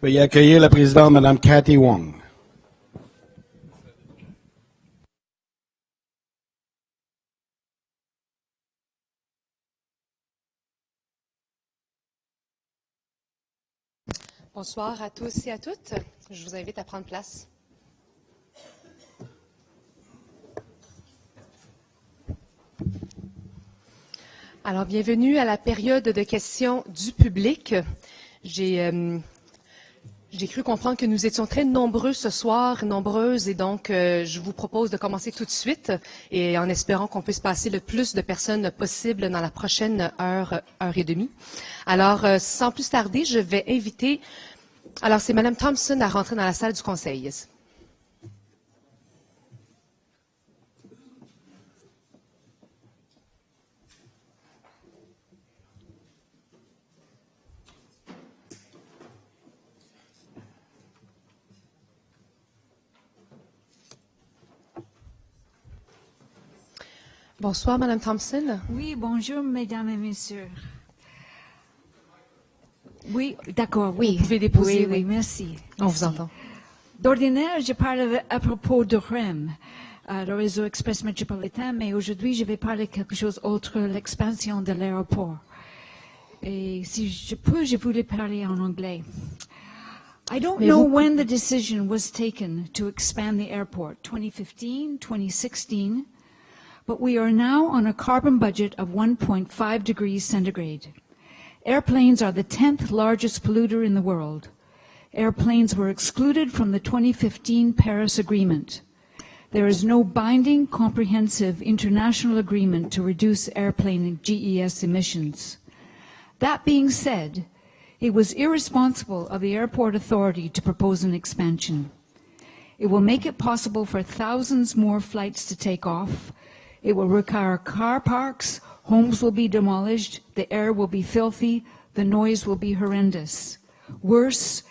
Veuillez accueillir la présidente, Mme Cathy Wong. Bonsoir à tous et à toutes. Je vous invite à prendre place. Alors, bienvenue à la période de questions du public. J'ai cru comprendre que nous étions très nombreux ce soir, nombreuses, et donc je vous propose de commencer tout de suite, et en espérant qu'on puisse passer le plus de personnes possible dans la prochaine heure et demie. Alors, sans plus tarder, je vais inviter... Alors, c'est Mme Thompson à rentrer dans la salle du Conseil. Bonsoir, Mme Thompson. Oui, bonjour, mesdames et messieurs. Oui, d'accord, oui. Vous pouvez déposer. Oui, merci. On vous entend. D'ordinaire, je parle à propos de REM, le réseau express métropolitain, mais aujourd'hui, je vais parler quelque chose d'autre, l'expansion de l'aéroport. Et si je peux, je voulais parler en anglais. I don't know when the decision was taken to expand the airport, 2015, 2016, but we are now on a carbon budget of 1.5 degrees centigrade. Airplanes are the 10th largest polluter in the world. Airplanes were excluded from the 2015 Paris Agreement. There is no binding, comprehensive international agreement to reduce airplane GES emissions. That being said, it was irresponsible of the Airport Authority to propose an expansion. It will make it possible for thousands more flights to take off. It will require car parks, homes will be demolished, the air will be filthy, the noise will be horrendous. Worse,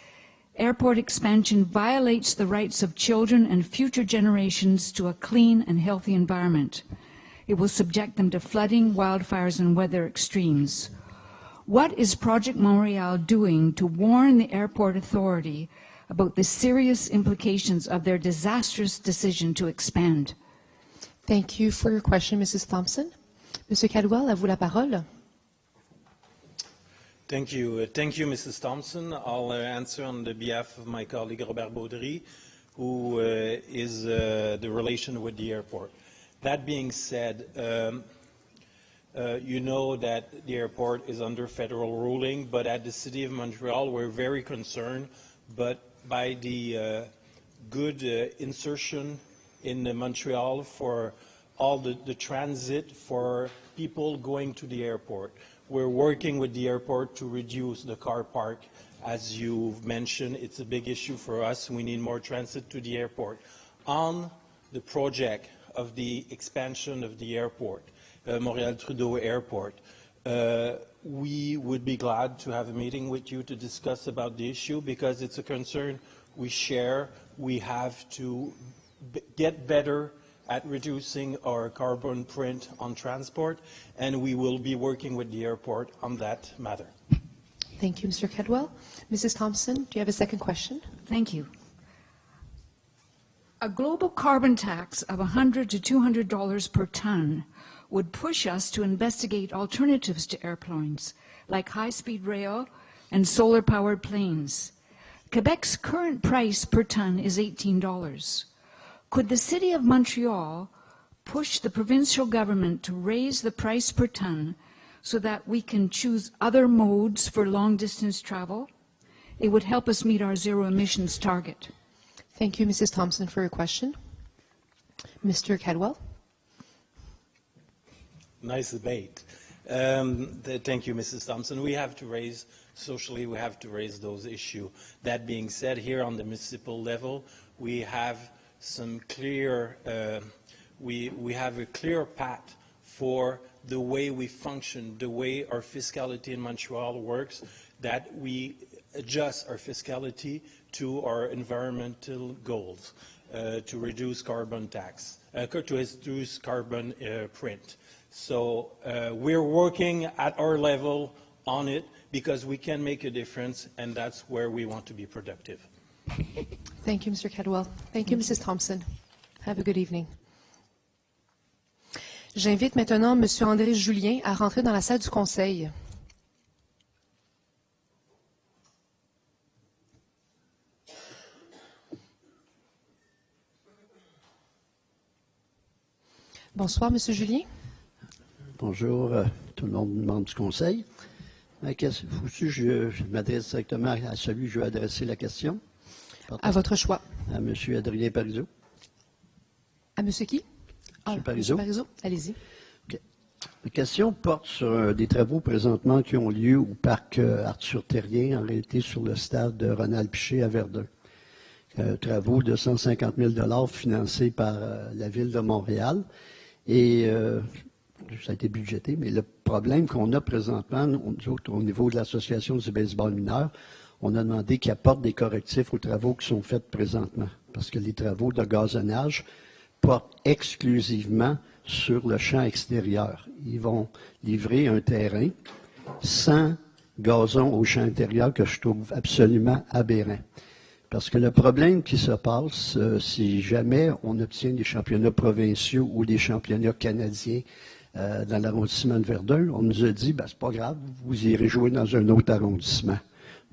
airport expansion violates the rights of children and future generations to a clean and healthy environment. It will subject them to flooding, wildfires, and weather extremes. What is Project Montreal doing to warn the Airport Authority about the serious implications of their disastrous decision to expand? Thank you for your question, Mrs. Thompson. Monsieur Caldwell, à vous la parole. Thank you. Thank you, Mrs. Thompson. I'll answer on the behalf of my colleague Robert Baudry, who is the relation with the airport. That being said, you know that the airport is under federal ruling, but at the City of Montreal, we're very concerned by the good insertion in Montreal for all the transit for people going to the airport. We're working with the airport to reduce the car park. As you've mentioned, it's a big issue for us. We need more transit to the airport. On the project of the expansion of the airport, Montréal-Trudeau Airport, we would be glad to have a meeting with you to discuss about the issue because it's a concern we share. We have to get better at reducing our carbon print on transport, and we will be working with the airport on that matter. Thank you, Mr. Caldwell. Mrs. Thompson, do you have a second question? Thank you. A global carbon tax of $100 to $200 per ton would push us to investigate alternatives to airplanes, like high-speed rail and solar-powered planes. Quebec's current price per ton is $18. Could the City of Montreal push the provincial government to raise the price per ton so that we can choose other modes for long-distance travel? It would help us meet our zero emissions target. Thank you, Mrs. Thompson, for your question. Mr. Caldwell? Nice debate. Thank you, Mrs. Thompson. We have to raise, socially, we have to raise those issues. That being said, here on the municipal level, we have some clear, we have a clear path for the way we function, the way our fiscality in Montreal works, that we adjust our fiscality to our environmental goals, to reduce carbon tax, to reduce carbon print. So we're working at our level on it because we can make a difference, and that's where we want to be productive. Thank you, Mr. Cadwell. Thank you, Mrs. Thompson. Have a good evening. J'invite maintenant M. André Julien à rentrer dans la salle du Conseil. Bonsoir, M. Julien. Bonjour, tout le monde, membre du Conseil. Je m'adresse directement à celui que je veux adresser la question. À votre choix. À M. Adrien Parizeau. À M. qui? M. Parizeau. M. Parizeau, allez-y. Okay. La question porte sur des travaux présentement qui ont lieu au parc Arthur-Terrien, en réalité sur le stade de Ronald Piché à Verdun. Travaux de 150 000 financés par la Ville de Montréal. Et ça a été budgété, mais le problème qu'on a présentement, nous autres, au niveau de l'Association du baseball mineur, on a demandé qu'ils apportent des correctifs aux travaux qui sont faits présentement. Parce que les travaux de gazonnage portent exclusivement sur le champ extérieur. Ils vont livrer un terrain sans gazon au champ intérieur que je trouve absolument aberrant. Parce que le problème qui se passe, si jamais on obtient des championnats provinciaux ou des championnats canadiens dans l'arrondissement de Verdun, on nous a dit, c'est pas grave, vous irez jouer dans un autre arrondissement.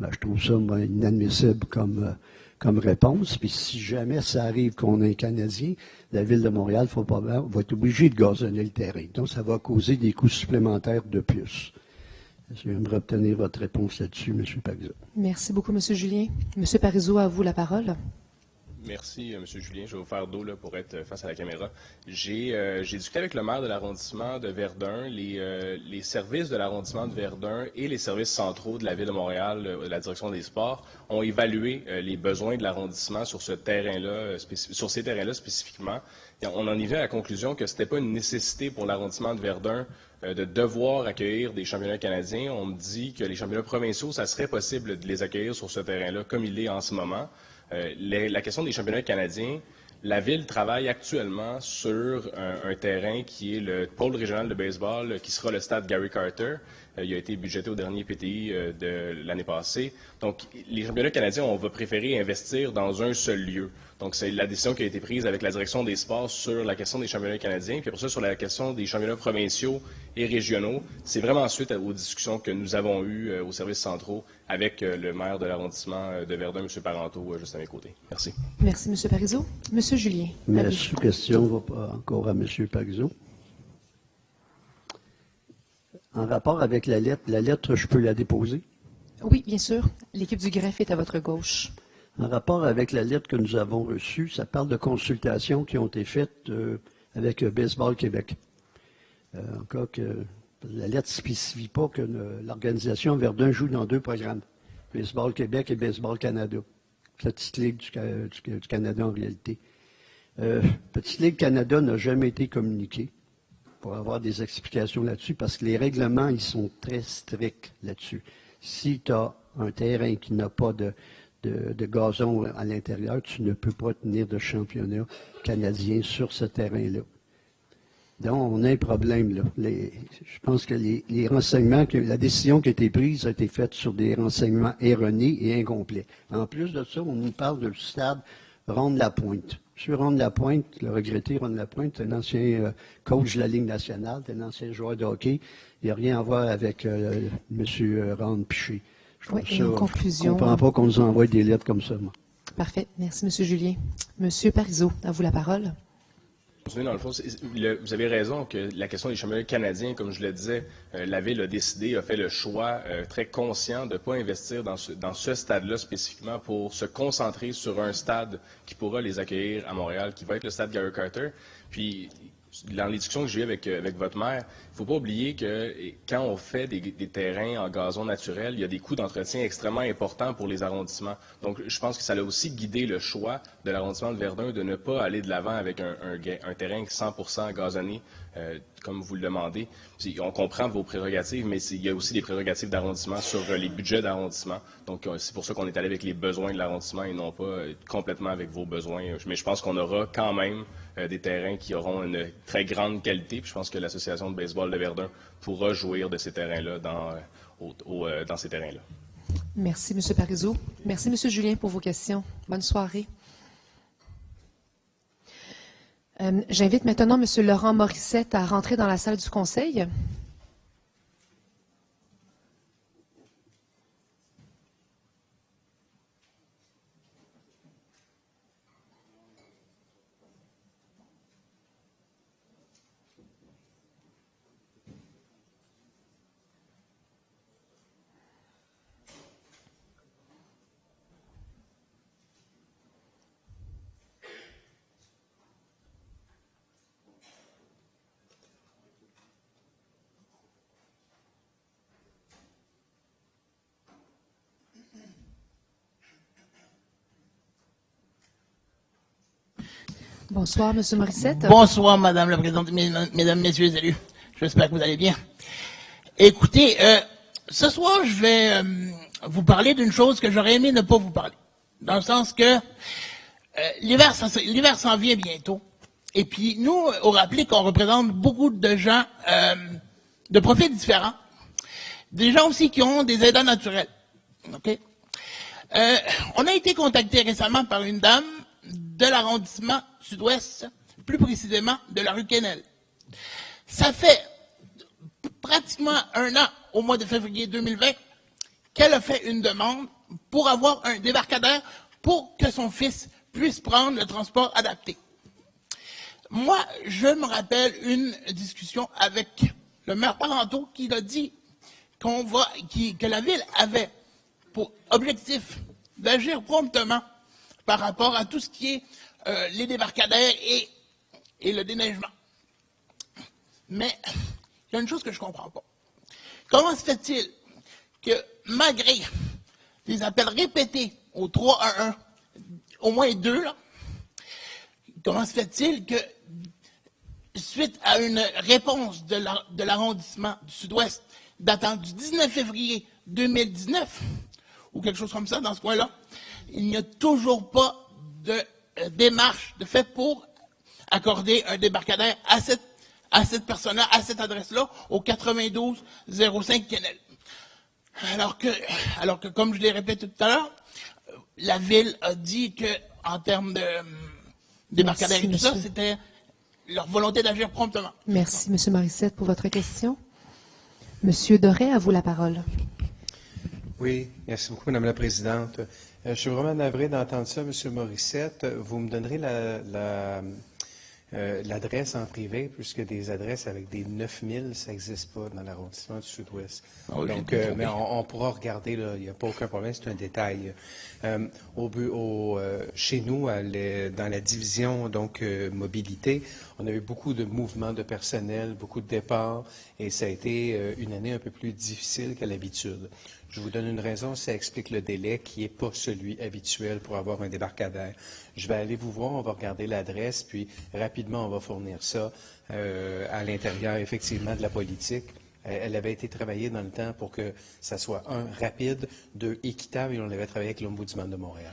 Je trouve ça inadmissible comme réponse. Puis si jamais ça arrive qu'on a un Canadien, la Ville de Montréal va être obligée de gazonner le terrain. Donc, ça va causer des coûts supplémentaires de plus. J'aimerais obtenir votre réponse là-dessus, M. Parizeau. Merci beaucoup, M. Julien. M. Parizeau, à vous la parole. Merci, M. Julien. Je vais vous faire dos là, pour être face à la caméra. J'ai discuté avec le maire de l'arrondissement de Verdun. Les services de l'arrondissement de Verdun et les services centraux de la Ville de Montréal, de la Direction des sports, ont évalué les besoins de l'arrondissement sur ce terrain-là, sur ces terrains-là spécifiquement. Et on en est venu à la conclusion que ce n'était pas une nécessité pour l'arrondissement de Verdun de devoir accueillir des championnats canadiens. On me dit que les championnats provinciaux, ça serait possible de les accueillir sur ce terrain-là, comme il est en ce moment. La question des championnats canadiens, la Ville travaille actuellement sur un terrain qui est le pôle régional de baseball, qui sera le stade Gary Carter. Il a été budgété au dernier PTI de l'année passée. Donc, les championnats canadiens, on va préférer investir dans un seul lieu. Donc, c'est la décision qui a été prise avec la direction des sports sur la question des championnats canadiens. Puis après ça, sur la question des championnats provinciaux et régionaux, c'est vraiment suite aux discussions que nous avons eues aux services centraux avec le maire de l'arrondissement de Verdun, M. Parenteau, juste à mes côtés. Merci. Merci, M. Parizeau. M. Julien. Ma sous-question va pas encore à M. Parizeau. En rapport avec la lettre, je peux la déposer? Oui, bien sûr. L'équipe du greffe est à votre gauche. En rapport avec la lettre que nous avons reçue, ça parle de consultations qui ont été faites avec Baseball Québec. Encore que la lettre ne spécifie pas que l'organisation Verdun joue dans 2 programmes, Baseball Québec et Baseball Canada. La petite ligue du Canada en réalité. Petite Ligue Canada n'a jamais été communiquée pour avoir des explications là-dessus, parce que les règlements, ils sont très stricts là-dessus. Si tu as un terrain qui n'a pas de gazon à l'intérieur, tu ne peux pas tenir de championnat canadien sur ce terrain-là. Donc, on a un problème, là. Je pense que les renseignements, la décision qui a été prise a été faite sur des renseignements erronés et incomplets. En plus de ça, on nous parle du stade Ronde-Lapointe. M. Ronde-Lapointe, le regretté Ronde-Lapointe, c'est un ancien coach de la Ligue nationale, c'est un ancien joueur de hockey. Il n'y a rien à voir avec M. Ronde Piché. Oui, et en conclusion... Je ne comprends pas qu'on nous envoie des lettres comme ça, moi. Parfait. Merci, M. Julien. M. Parizeau, à vous la parole. Dans le fond, vous avez raison que la question des championnats canadiens, comme je le disais, la Ville a décidé, a fait le choix très conscient de ne pas investir dans ce stade-là spécifiquement pour se concentrer sur un stade qui pourra les accueillir à Montréal, qui va être le stade Gary Carter. Puis, dans les discussions que j'ai eues avec votre maire, il ne faut pas oublier que quand on fait des terrains en gazon naturel, il y a des coûts d'entretien extrêmement importants pour les arrondissements. Donc, je pense que ça a aussi guidé le choix de l'arrondissement de Verdun de ne pas aller de l'avant avec un terrain 100% gazonné, comme vous le demandez. On comprend vos prérogatives, mais il y a aussi des prérogatives d'arrondissement sur les budgets d'arrondissement. Donc, c'est pour ça qu'on est allé avec les besoins de l'arrondissement et non pas complètement avec vos besoins. Mais je pense qu'on aura quand même des terrains qui auront une très grande qualité. Puis je pense que l'Association de baseball de Verdun pourra jouir de ces terrains-là dans ces terrains-là. Merci, M. Parizeau. Merci, M. Julien, pour vos questions. Bonne soirée. J'invite maintenant M. Laurent Morissette à rentrer dans la salle du Conseil. Bonsoir, M. Morissette. Bonsoir, Madame la Présidente, Mesdames, Messieurs les élus. J'espère que vous allez bien. Écoutez, ce soir, je vais vous parler d'une chose que j'aurais aimé ne pas vous parler. Dans le sens que l'hiver s'en vient bientôt. Et puis, nous, au Rappelé, qu'on représente beaucoup de gens de profils différents. Des gens aussi qui ont des aidants naturels. OK? On a été contacté récemment par une dame de l'arrondissement sud-ouest, plus précisément de la rue Quesnel. Ça fait pratiquement un an, au mois de février 2020, qu'elle a fait une demande pour avoir un débarcadère pour que son fils puisse prendre le transport adapté. Moi, je me rappelle une discussion avec le maire Parenteau qui a dit que la ville avait pour objectif d'agir promptement par rapport à tout ce qui est les débarcadères et le déneigement. Mais il y a une chose que je ne comprends pas. Comment se fait-il que malgré des appels répétés au 311, au moins 2, là, comment se fait-il que suite à une réponse de l'arrondissement du Sud-Ouest datant du 19 février 2019, ou quelque chose comme ça dans ce coin-là, il n'y a toujours pas de démarche de fait pour accorder un débarcadère à cette personne-là, à cette adresse-là, au 9205 Quesnel. Alors que, comme je l'ai répété tout à l'heure, la ville a dit que, en termes de débarcadère et tout ça, c'était leur volonté d'agir promptement. Merci, M. Morissette, pour votre question. M. Doré, à vous la parole. Oui, merci beaucoup, Madame la Présidente. Je suis vraiment navré d'entendre ça, M. Morissette. Vous me donnerez l'adresse en privé, puisque des adresses avec des 9000, ça n'existe pas dans l'arrondissement du Sud-Ouest. Ah oui, Donc, mais on pourra regarder, là, il n'y a pas aucun problème, c'est un détail. Chez nous, dans la division donc mobilité, on a eu beaucoup de mouvements de personnel, beaucoup de départs, et ça a été une année un peu plus difficile qu'à l'habitude. Je vous donne une raison, ça explique le délai qui n'est pas celui habituel pour avoir un débarcadère. Je vais aller vous voir, on va regarder l'adresse, puis rapidement, on va fournir ça à l'intérieur, effectivement, de la politique. Elle avait été travaillée dans le temps pour que ça soit, rapide, équitable, et on l'avait travaillé avec l'Ombudsman de Montréal.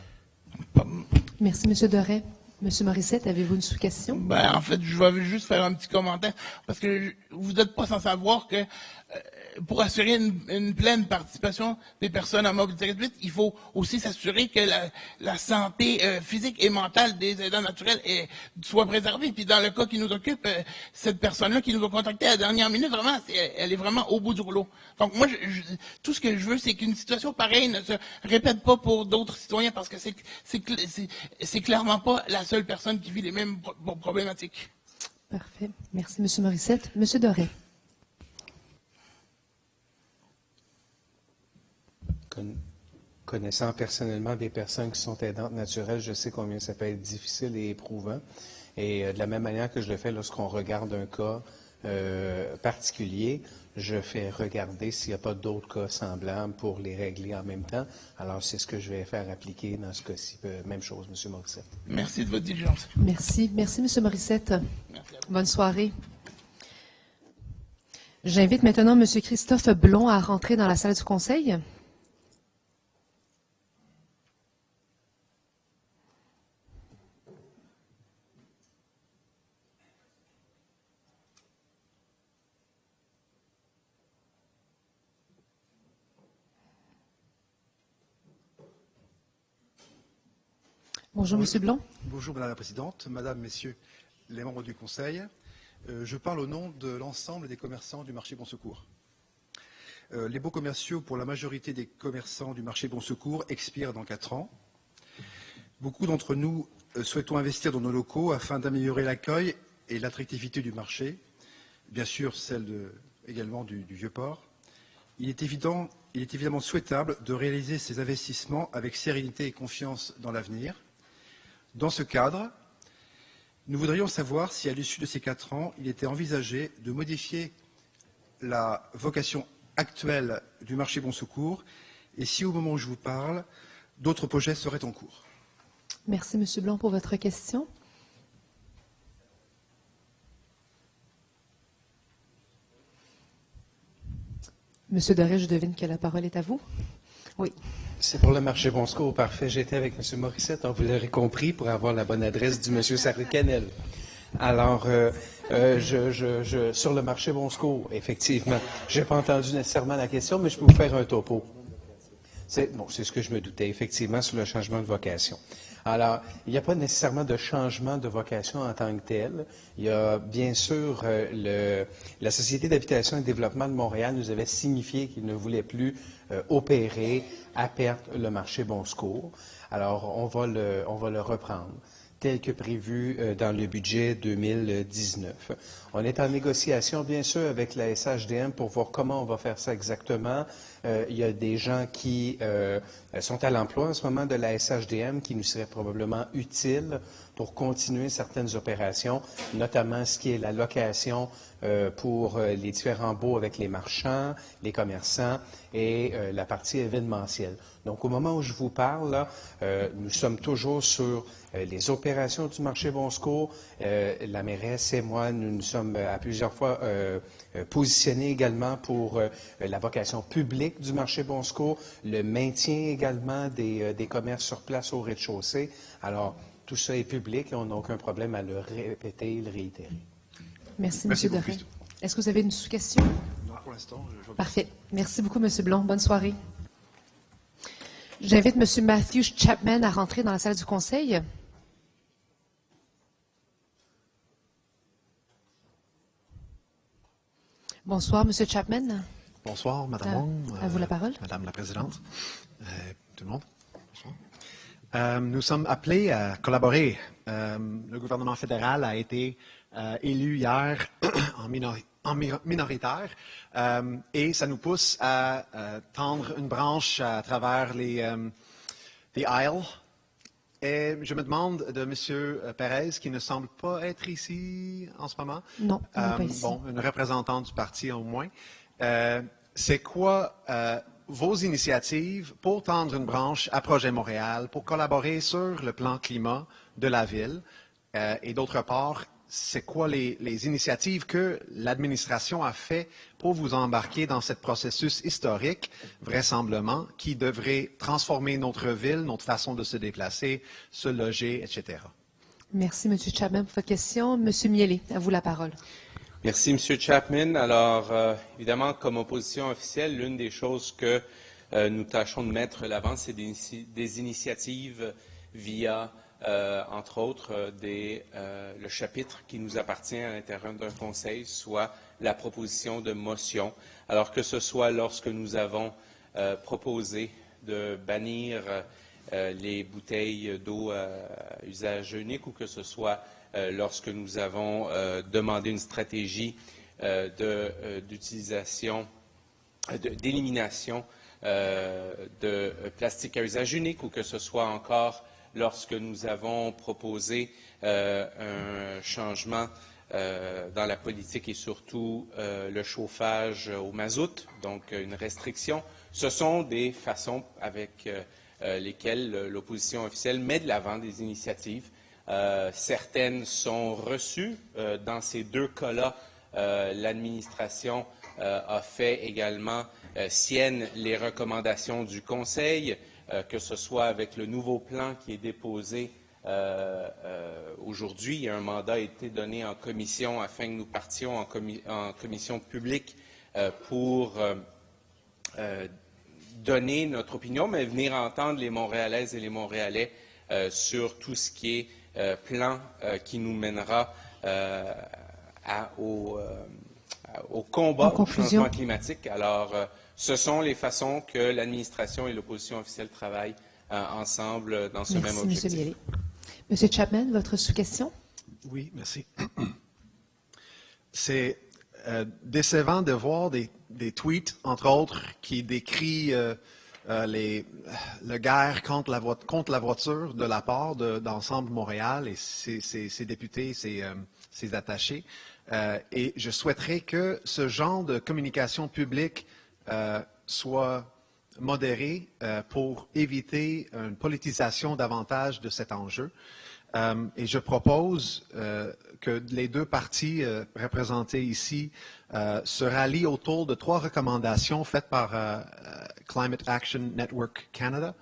Merci, M. Doré. M. Morissette, avez-vous une sous-question? En fait, je vais juste faire un petit commentaire, parce que vous n'êtes pas sans savoir que pour assurer une pleine participation des personnes en mobilité réduite, il faut aussi s'assurer que la santé physique et mentale des aidants naturels soit préservée. Puis dans le cas qui nous occupe, cette personne-là qui nous a contactés à la dernière minute, vraiment, elle est vraiment au bout du rouleau. Donc moi, tout ce que je veux, c'est qu'une situation pareille ne se répète pas pour d'autres citoyens, parce que c'est clairement pas la seule personne qui vit les mêmes problématiques. Parfait. Merci, M. Morissette. M. Doré. Connaissant personnellement des personnes qui sont aidantes naturelles, je sais combien ça peut être difficile et éprouvant. Et de la même manière que je le fais lorsqu'on regarde un cas particulier, je fais regarder s'il n'y a pas d'autres cas semblables pour les régler en même temps. Alors, c'est ce que je vais faire appliquer dans ce cas-ci. Même chose, M. Morissette. Merci de votre diligence. Merci. Merci, M. Morissette. Bonne soirée. J'invite maintenant M. Christophe Blond à rentrer dans la salle du Conseil. Bonjour, Monsieur Blond. Bonjour Madame la Présidente, Madame, Messieurs les membres du Conseil. Je parle au nom de l'ensemble des commerçants du marché Bon Secours. Les baux commerciaux pour la majorité des commerçants du marché Bon Secours expirent dans 4 ans. Beaucoup d'entre nous souhaitons investir dans nos locaux afin d'améliorer l'accueil et l'attractivité du marché, bien sûr celle également du Vieux-Port. Il est évidemment souhaitable de réaliser ces investissements avec sérénité et confiance dans l'avenir. Dans ce cadre, nous voudrions savoir si, à l'issue de ces 4 ans, il était envisagé de modifier la vocation actuelle du marché Bon Secours et si, au moment où je vous parle, d'autres projets seraient en cours. Merci, Monsieur Blond, pour votre question. Monsieur Doré, je devine que la parole est à vous. Oui. C'est pour le marché Bon Secours, parfait. J'étais avec M. Morissette, vous l'aurez compris, pour avoir la bonne adresse du M. Sarri-Canel. Alors, sur le marché Bon Secours, effectivement, je n'ai pas entendu nécessairement la question, mais je peux vous faire un topo. C'est ce que je me doutais, effectivement, sur le changement de vocation. Alors, il n'y a pas nécessairement de changement de vocation en tant que tel. Il y a bien sûr la Société d'habitation et de développement de Montréal nous avait signifié qu'il ne voulait plus opérer à perte le marché Bon Secours. Alors, on va le reprendre tel que prévu dans le budget 2019. On est en négociation, bien sûr, avec la SHDM pour voir comment on va faire ça exactement. Il y a des gens qui sont à l'emploi en ce moment de la SHDM qui nous seraient probablement utiles pour continuer certaines opérations, notamment ce qui est la location pour les différents baux avec les marchands, les commerçants et la partie événementielle. Donc, au moment où je vous parle, là, nous sommes toujours sur les opérations du marché Bon Secours. La mairesse et moi, nous sommes à plusieurs fois positionnés également pour la vocation publique du marché Bon Secours, le maintien également des commerces sur place au rez-de-chaussée. Alors, tout ça est public et on n'a aucun problème à le répéter et le réitérer. Merci, M. Doré. Est-ce que vous avez une sous-question? Non, pour l'instant, je vois. Parfait. Merci beaucoup, M. Blond. Bonne soirée. J'invite M. Matthew Chapman à rentrer dans la salle du Conseil. Bonsoir, M. Chapman. Bonsoir, Madame Wong. À vous la parole. Madame la Présidente, tout le monde. Bonsoir. Nous sommes appelés à collaborer. Le gouvernement fédéral a été élu hier en minoritaire et ça nous pousse à tendre une branche à travers les aisles. Et je me demande de M. Perez, qui ne semble pas être ici en ce moment. Non, il n'est pas ici. Bon, une représentante du parti au moins. C'est quoi vos initiatives pour tendre une branche à Projet Montréal, pour collaborer sur le plan climat de la ville? Et d'autre part, c'est quoi les initiatives que l'administration a fait pour vous embarquer dans ce processus historique, vraisemblablement, qui devrait transformer notre ville, notre façon de se déplacer, se loger, etc.? Merci, M. Chapman, pour votre question. M. Miele, à vous la parole. Merci, M. Chapman. Alors, évidemment, comme opposition officielle, l'une des choses que nous tâchons de mettre l'avant, c'est des initiatives via, entre autres, le chapitre qui nous appartient à l'intérieur d'un conseil, soit la proposition de motion. Alors que ce soit lorsque nous avons proposé de bannir les bouteilles d'eau à usage unique ou que ce soit lorsque nous avons demandé une stratégie d'utilisation, d'élimination de plastique à usage unique ou que ce soit encore lorsque nous avons proposé un changement dans la politique et surtout le chauffage au mazout, donc une restriction. Ce sont des façons avec lesquelles l'opposition officielle met de l'avant des initiatives. Certaines sont reçues. Dans ces deux cas-là, l'administration a fait également siennes les recommandations du Conseil, que ce soit avec le nouveau plan qui est déposé aujourd'hui. Un mandat a été donné en commission afin que nous partions en commission publique pour donner notre opinion, mais venir entendre les Montréalaises et les Montréalais sur tout ce qui est plan qui nous mènera au combat au changement climatique. Alors, ce sont les façons que l'administration et l'opposition officielle travaillent ensemble dans ce même objectif. Monsieur Bielé. Monsieur Chapman, votre sous-question? Oui, merci. C'est décevant de voir des tweets, entre autres, qui décrient la guerre contre la voiture de la part d'Ensemble Montréal et ses députés, ses attachés. Et je souhaiterais que ce genre de communication publique soit modéré pour éviter une politisation davantage de cet enjeu. Et je propose que les deux partis représentés ici se rallient autour de 3 recommandations faites par Climate Action Network Canada.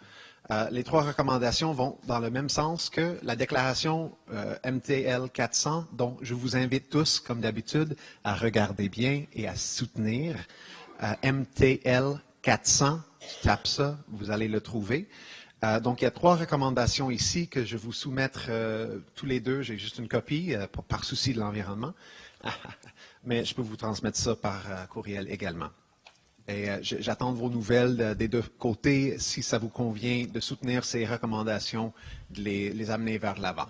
Les 3 recommandations vont dans le même sens que la déclaration MTL 400, dont je vous invite tous, comme d'habitude, à regarder bien et à soutenir. MTL 400, tu tapes ça, vous allez le trouver. Donc, il y a 3 recommandations ici que je vais vous soumettre tous les deux. J'ai juste une copie par souci de l'environnement. Mais je peux vous transmettre ça par courriel également. Et j'attends vos nouvelles des deux côtés, si ça vous convient de soutenir ces recommandations, de les amener vers l'avant.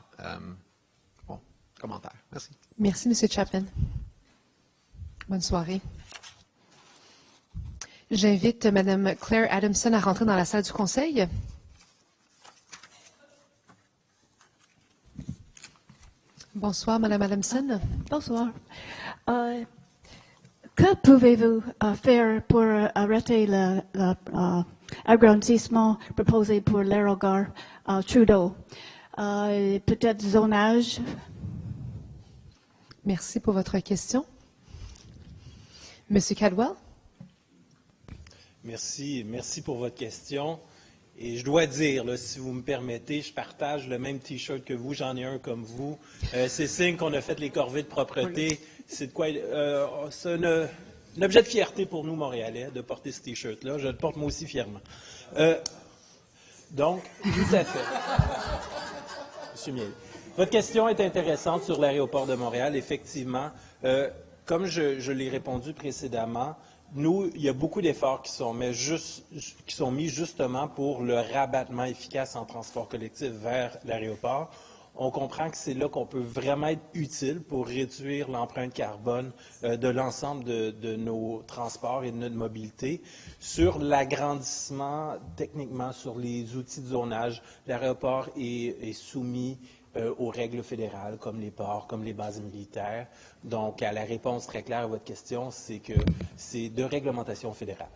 Bon, commentaire. Merci. Merci, Monsieur Chapman. Bonne soirée. J'invite Mme Claire Adamson à rentrer dans la salle du Conseil. Bonsoir, Mme Adamson. Bonsoir. Que pouvez-vous faire pour arrêter l'agrandissement proposé pour l'aérogare Trudeau? Peut-être zonage? Merci pour votre question. Monsieur Caldwell? Merci pour votre question. Et je dois dire, là, si vous me permettez, je partage le même T-shirt que vous, j'en ai un comme vous. C'est signe qu'on a fait les corvées de propreté. C'est de quoi c'est un objet de fierté pour nous, Montréalais, de porter ce T-shirt-là. Je le porte moi aussi fièrement. Donc, tout à fait. Monsieur Miel. Votre question est intéressante sur l'aéroport de Montréal. Effectivement, comme je l'ai répondu précédemment, nous, il y a beaucoup d'efforts qui sont mis justement pour le rabattement efficace en transport collectif vers l'aéroport. On comprend que c'est là qu'on peut vraiment être utile pour réduire l'empreinte carbone de l'ensemble de nos transports et de notre mobilité. Sur l'agrandissement, techniquement, sur les outils de zonage, l'aéroport est soumis aux règles fédérales, comme les ports, comme les bases militaires. Donc, la réponse très claire à votre question, c'est que c'est de réglementation fédérale.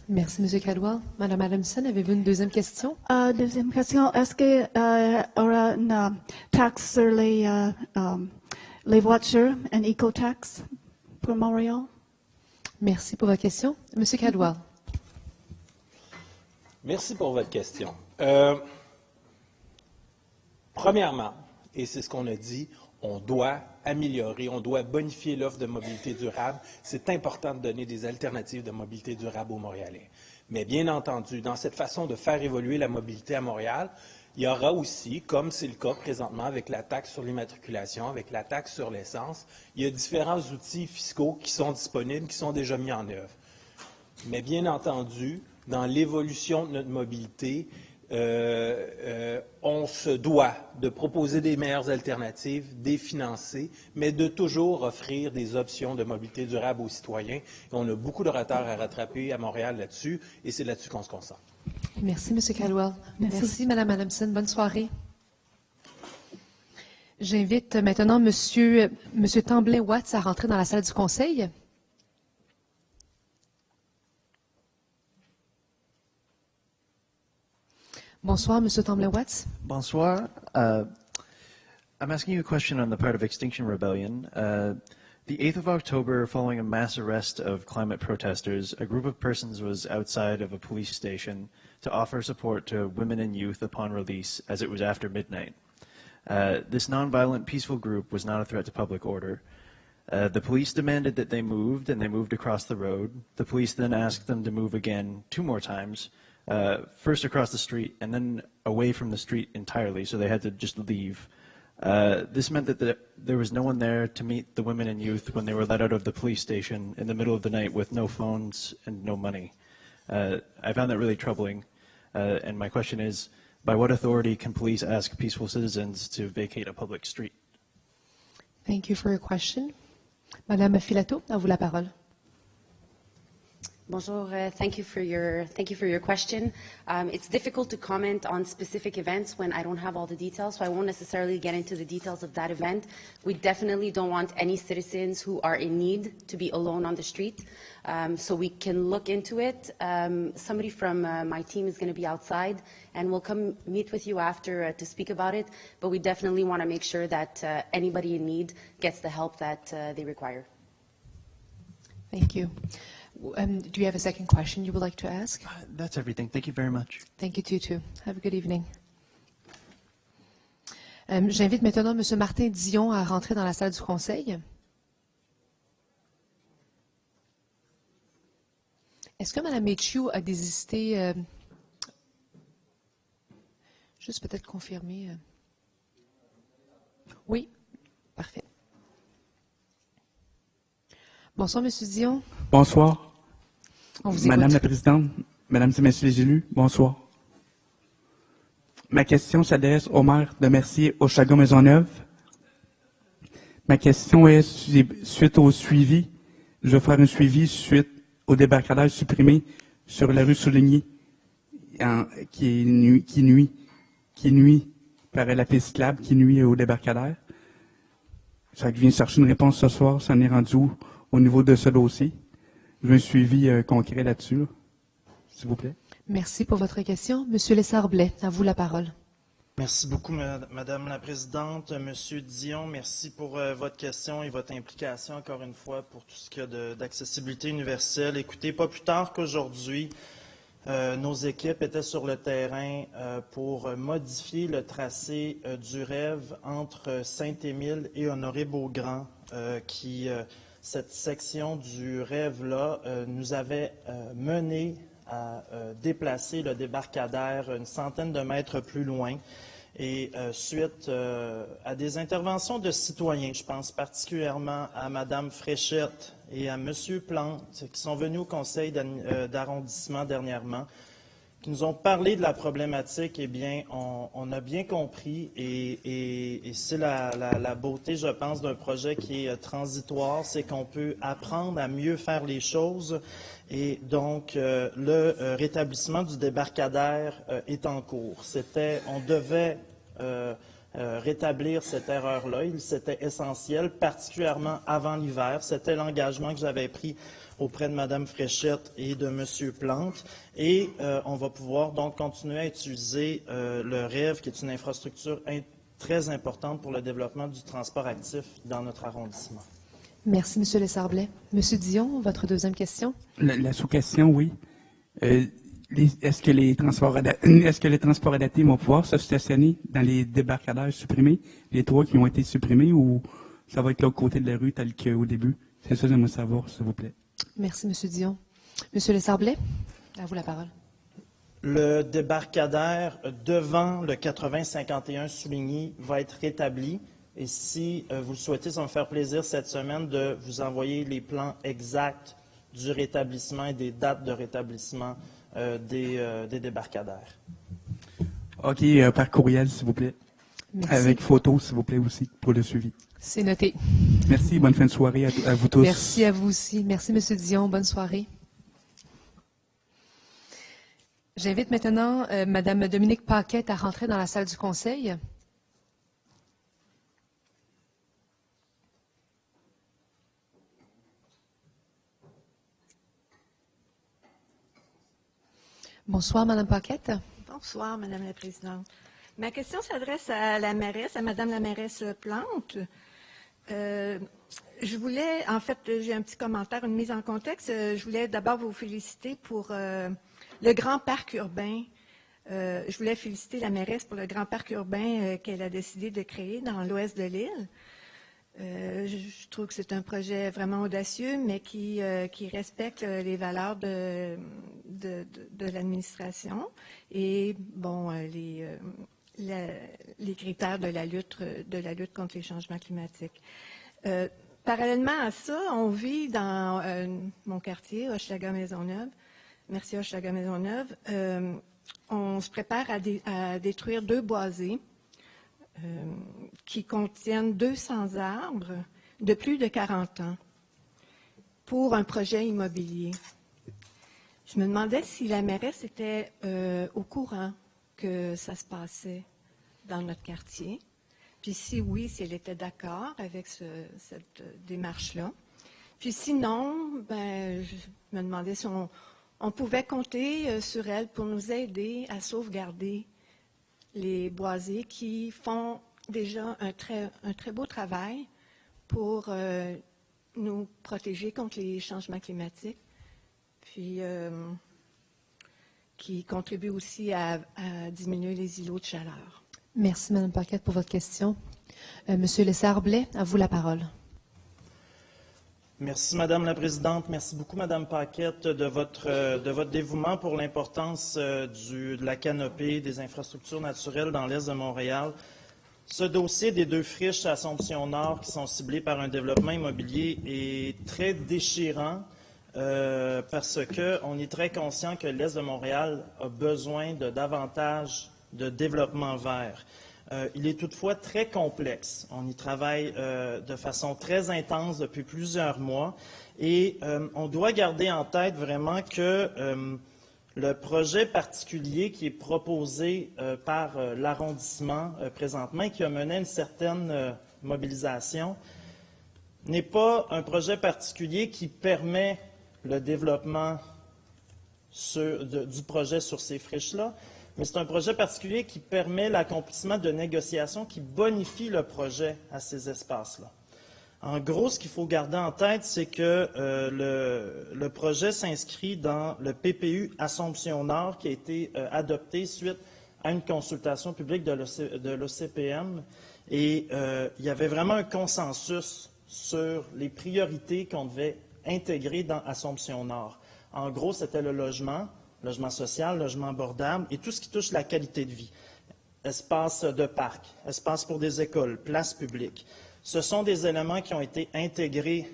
Merci, M. Caldwell. Mme Adamson, avez-vous une deuxième question? Deuxième question, est-ce qu'il y aura une taxe sur les voitures, une éco-taxe pour Montréal? Merci pour votre question. M. Caldwell. Merci pour votre question. Premièrement, et c'est ce qu'on a dit, on doit améliorer, on doit bonifier l'offre de mobilité durable. C'est important de donner des alternatives de mobilité durable aux Montréalais. Mais bien entendu, dans cette façon de faire évoluer la mobilité à Montréal, il y aura aussi, comme c'est le cas présentement avec la taxe sur l'immatriculation, avec la taxe sur l'essence, il y a différents outils fiscaux qui sont disponibles, qui sont déjà mis en œuvre. Mais bien entendu, dans l'évolution de notre mobilité, on se doit de proposer des meilleures alternatives, des financer, mais de toujours offrir des options de mobilité durable aux citoyens. Et on a beaucoup de retard à rattraper à Montréal là-dessus, et c'est là-dessus qu'on se concentre. Merci, M. Caldwell. Merci, Mme Adamson. Bonne soirée. J'invite maintenant M. Tamblin-Watts à rentrer dans la salle du Conseil. Bonsoir, M. Tamblin-Watts. Bonsoir. I'm asking you a question on the part of Extinction Rebellion. The 8th of October, following a mass arrest of climate protesters, a group of persons was outside of a police station to offer support to women and youth upon release, as it was after midnight. This nonviolent, peaceful group was not a threat to public order. The police demanded that they moved, and they moved across the road. The police then asked them to move again 2 more times, first across the street and then away from the street entirely, so they had to just leave. This meant that there was no one there to meet the women and youth when they were let out of the police station in the middle of the night with no phones and no money. I found that really troubling, and my question is, by what authority can police ask peaceful citizens to vacate a public street? Thank you for your question. Madame Filato, à vous la parole. Bonjour. Thank you for your question. It's difficult to comment on specific events when I don't have all the details, so I won't necessarily get into the details of that event. We definitely don't want any citizens who are in need to be alone on the street, so we can look into it. Somebody from my team is going to be outside, and we'll come meet with you after to speak about it, but we definitely want to make sure that anybody in need gets the help that they require. Thank you. Do you have a second question you would like to ask? That's everything. Thank you very much. Thank you to you too. Have a good evening. J'invite maintenant M. Martin Dion à rentrer dans la salle du Conseil. Est-ce que Mme Michoud a désisté? Juste peut-être confirmer. Oui, parfait. Bonsoir, M. Dion. Bonsoir. On vous Madame écoute. la Présidente, Mesdames et Messieurs les élus, bonsoir. Ma question s'adresse au maire de Mercier-Oshaga-Maisonneuve. Ma question est suite au suivi. Je vais faire un suivi suite au débarcadère supprimé sur la rue Souligny, qui nuit par la piste cyclable, qui nuit au débarcadère. Ça vient chercher une réponse ce soir, ça en est rendu où au niveau de ce dossier. Je veux un suivi concret là-dessus, s'il vous plaît. Merci pour votre question. Monsieur Lessard-Blais, à vous la parole. Merci beaucoup, Madame la Présidente. Monsieur Dion, merci pour votre question et votre implication, encore une fois, pour tout ce qu'il y a d'accessibilité universelle. Écoutez, pas plus tard qu'aujourd'hui, nos équipes étaient sur le terrain pour modifier le tracé du rêve entre Saint-Émile et Honoré-Beaugrand, cette section du rêve-là nous avait mené à déplacer le débarcadère une centaine de mètres plus loin. Et suite à des interventions de citoyens, je pense particulièrement à Mme Fréchette et à M. Plante, qui sont venus au conseil d'arrondissement dernièrement, qui nous ont parlé de la problématique, eh bien, on a bien compris et c'est la beauté, je pense, d'un projet qui est transitoire, c'est qu'on peut apprendre à mieux faire les choses et donc le rétablissement du débarcadère est en cours. On devait rétablir cette erreur-là, c'était essentiel, particulièrement avant l'hiver, c'était l'engagement que j'avais pris auprès de Mme Fréchette et de M. Plante. Et on va pouvoir donc continuer à utiliser le REV, qui est une infrastructure très importante pour le développement du transport actif dans notre arrondissement. Merci, M. Lessard-Blais. M. Dion, votre deuxième question? La sous-question, oui. Est-ce que les transports adaptés vont pouvoir se stationner dans les débarcadères supprimés, les 3 qui ont été supprimés, ou ça va être l'autre côté de la rue tel qu'au début? C'est ça que j'aimerais savoir, s'il vous plaît. Merci, M. Dion. M. Lessard-Blais, à vous la parole. Le débarcadère devant le 8051 Souligny va être rétabli. Et si vous le souhaitez, ça va me faire plaisir cette semaine de vous envoyer les plans exacts du rétablissement et des dates de rétablissement des débarcadères. OK, par courriel, s'il vous plaît. Merci. Avec photo, s'il vous plaît, aussi, pour le suivi. C'est noté. Merci, bonne fin de soirée à vous tous. Merci à vous aussi. Merci, M. Dion. Bonne soirée. J'invite maintenant Mme Dominique Paquette à rentrer dans la salle du Conseil. Bonsoir, Mme Paquette. Bonsoir, Madame la Présidente. Ma question s'adresse à la mairesse, à Madame la mairesse Plante. Je voulais, en fait, j'ai un petit commentaire, une mise en contexte. Je voulais d'abord vous féliciter pour le grand parc urbain. Je voulais féliciter la mairesse pour le grand parc urbain qu'elle a décidé de créer dans l'ouest de l'île. Je trouve que c'est un projet vraiment audacieux, mais qui respecte les valeurs de l'administration et bon les critères de la lutte contre les changements climatiques. Parallèlement à ça, on vit dans mon quartier, Hochelaga-Maisonneuve. Merci Hochelaga-Maisonneuve. On se prépare à détruire 2 boisés qui contiennent 200 arbres de plus de 40 ans pour un projet immobilier. Je me demandais si la mairesse était au courant que ça se passait dans notre quartier. Puis si oui, si elle était d'accord avec cette démarche-là. Puis sinon, je me demandais si on pouvait compter sur elle pour nous aider à sauvegarder les boisés qui font déjà un très beau travail pour nous protéger contre les changements climatiques, puis qui contribuent aussi à diminuer les îlots de chaleur. Merci, Mme Paquette, pour votre question. Monsieur Lessard-Blais, à vous la parole. Merci, Madame la Présidente. Merci beaucoup, Madame Paquette, de votre dévouement pour l'importance de la canopée des infrastructures naturelles dans l'Est de Montréal. Ce dossier des 2 friches à Assomption-Nord qui sont ciblées par un développement immobilier est très déchirant parce qu'on est très conscient que l'Est de Montréal a besoin de davantage de développement vert. Il est toutefois très complexe. On y travaille de façon très intense depuis plusieurs mois et on doit garder en tête vraiment que le projet particulier qui est proposé par l'arrondissement présentement et qui a mené une certaine mobilisation n'est pas un projet particulier qui permet le développement du projet sur ces friches-là, mais c'est un projet particulier qui permet l'accomplissement de négociations qui bonifient le projet à ces espaces-là. En gros, ce qu'il faut garder en tête, c'est que le projet s'inscrit dans le PPU Assomption-Nord qui a été adopté suite à une consultation publique de l'OCPM. Et il y avait vraiment un consensus sur les priorités qu'on devait intégrer dans Assomption-Nord. En gros, c'était le logement social, logement abordable et tout ce qui touche la qualité de vie. Espace de parc, espace pour des écoles, places publiques. Ce sont des éléments qui ont été intégrés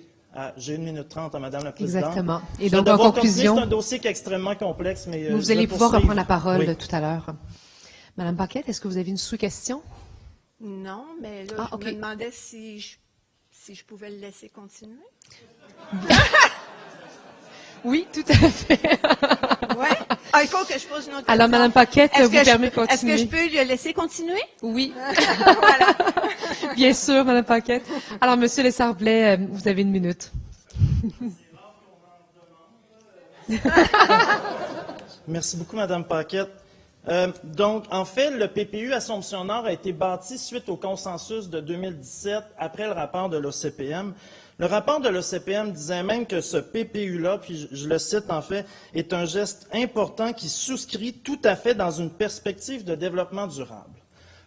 j'ai 1 minute 30 à Madame la Présidente. Exactement. Et donc, en conclusion, c'est un dossier qui est extrêmement complexe, mais vous allez pouvoir reprendre la parole tout à l'heure. Madame Paquette, est-ce que vous avez une sous-question? Non, mais là, je me demandais si je pouvais le laisser continuer. Oui, tout à fait. Oui? Ah, il faut que je pose une autre question. Alors, Mme Paquette, vous permet de continuer. Est-ce que je peux le laisser continuer? Oui. Voilà. Bien sûr, Mme Paquette. Alors, Monsieur Lessard-Blais, vous avez 1 minute. Merci beaucoup, Mme Paquette. Donc, en fait, le PPU Assomption-Nord a été bâti suite au consensus de 2017 après le rapport de l'OCPM. Le rapport de l'OCPM disait même que ce PPU-là, puis je le cite en fait, est un geste important qui souscrit tout à fait dans une perspective de développement durable.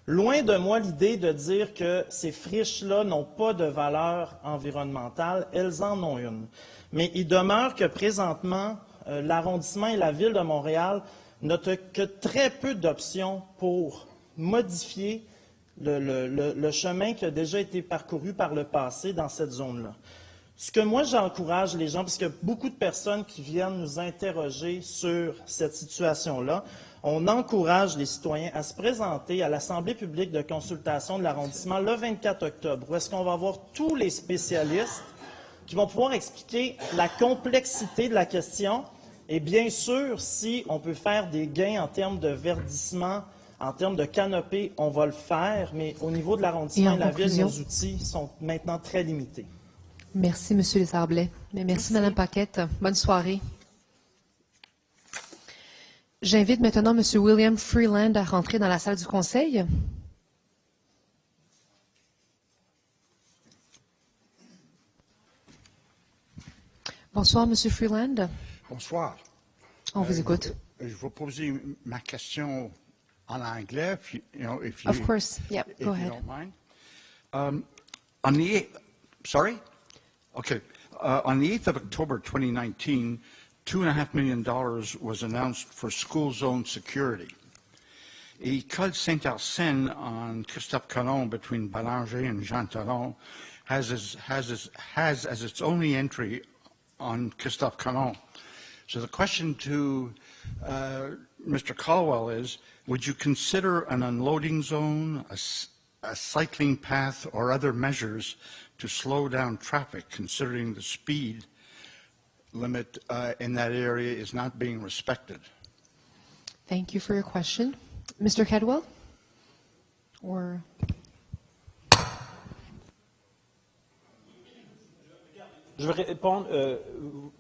Loin de moi l'idée de dire que ces friches-là n'ont pas de valeur environnementale, elles en ont une. Mais il demeure que présentement, l'arrondissement et la Ville de Montréal n'ont que très peu d'options pour modifier le chemin qui a déjà été parcouru par le passé dans cette zone-là. Ce que moi, j'encourage les gens, parce qu'il y a beaucoup de personnes qui viennent nous interroger sur cette situation-là, on encourage les citoyens à se présenter à l'Assemblée publique de consultation de l'arrondissement le 24 octobre, où est-ce qu'on va avoir tous les spécialistes qui vont pouvoir expliquer la complexité de la question et bien sûr, si on peut faire des gains en termes de verdissement, en termes de canopée, on va le faire, mais au niveau de l'arrondissement et de la ville, nos outils sont maintenant très limités. Merci, M. Lessard-Blais. Merci, Mme Paquette. Bonne soirée. J'invite maintenant M. William Freeland à rentrer dans la salle du Conseil. Bonsoir, M. Freeland. Bonsoir. On vous écoute. Je vais poser ma question en anglais. Of course. Yep. Go ahead. On the Sorry? Okay. On the 8th of October 2019, $2.5 million was announced for school zone security. École Saint-Arsène on Christophe Colomb between Bélanger and Jean Talon has as its only entry on Christophe Colomb. So the question to Mr. Caldwell is, would you consider an unloading zone, a cycling path, or other measures to slow down traffic, considering the speed limit in that area is not being respected? Thank you for your question. Mr. Caldwell? Or... Je vais répondre.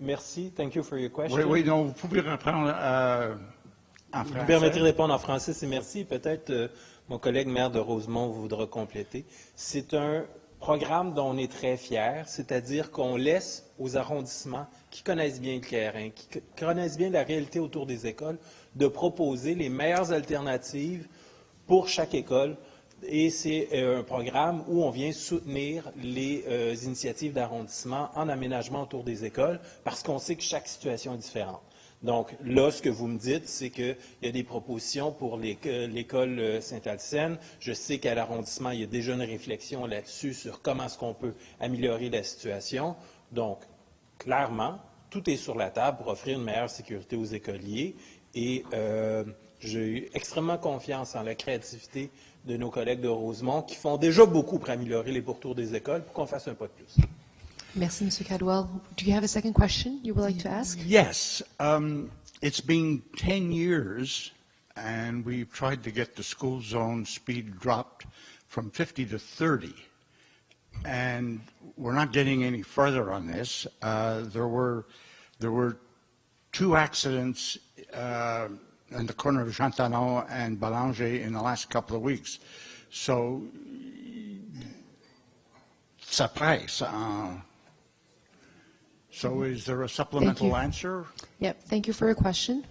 Merci. Thank you for your question. Oui, non, vous pouvez reprendre en français. Vous me permettrez de répondre en français, c'est merci. Peut-être mon collègue maire de Rosemont voudra compléter. C'est un programme dont on est très fiers, c'est-à-dire qu'on laisse aux arrondissements qui connaissent bien le terrain, qui connaissent bien la réalité autour des écoles, de proposer les meilleures alternatives pour chaque école. Et c'est un programme où on vient soutenir les initiatives d'arrondissement en aménagement autour des écoles parce qu'on sait que chaque situation est différente. Donc là, ce que vous me dites, c'est qu'il y a des propositions pour l'école Saint-Alcène. Je sais qu'à l'arrondissement, il y a déjà une réflexion là-dessus sur comment est-ce qu'on peut améliorer la situation. Donc, clairement, tout est sur la table pour offrir une meilleure sécurité aux écoliers et j'ai eu extrêmement confiance en la créativité de nos collègues de Rosemont qui font déjà beaucoup pour améliorer les pourtours des écoles pour qu'on fasse un pas de plus. Merci, Mr. Caldwell. Do you have a second question you would like to ask? Yes. It's been 10 years, and we've tried to get the school zone speed dropped from 50 to 30. And we're not getting any further on this. There were 2 accidents in the corner of Jean Talon and Bélanger in the last couple of weeks. So, ça presse. So is there a supplemental answer? Yep, thank you for your question.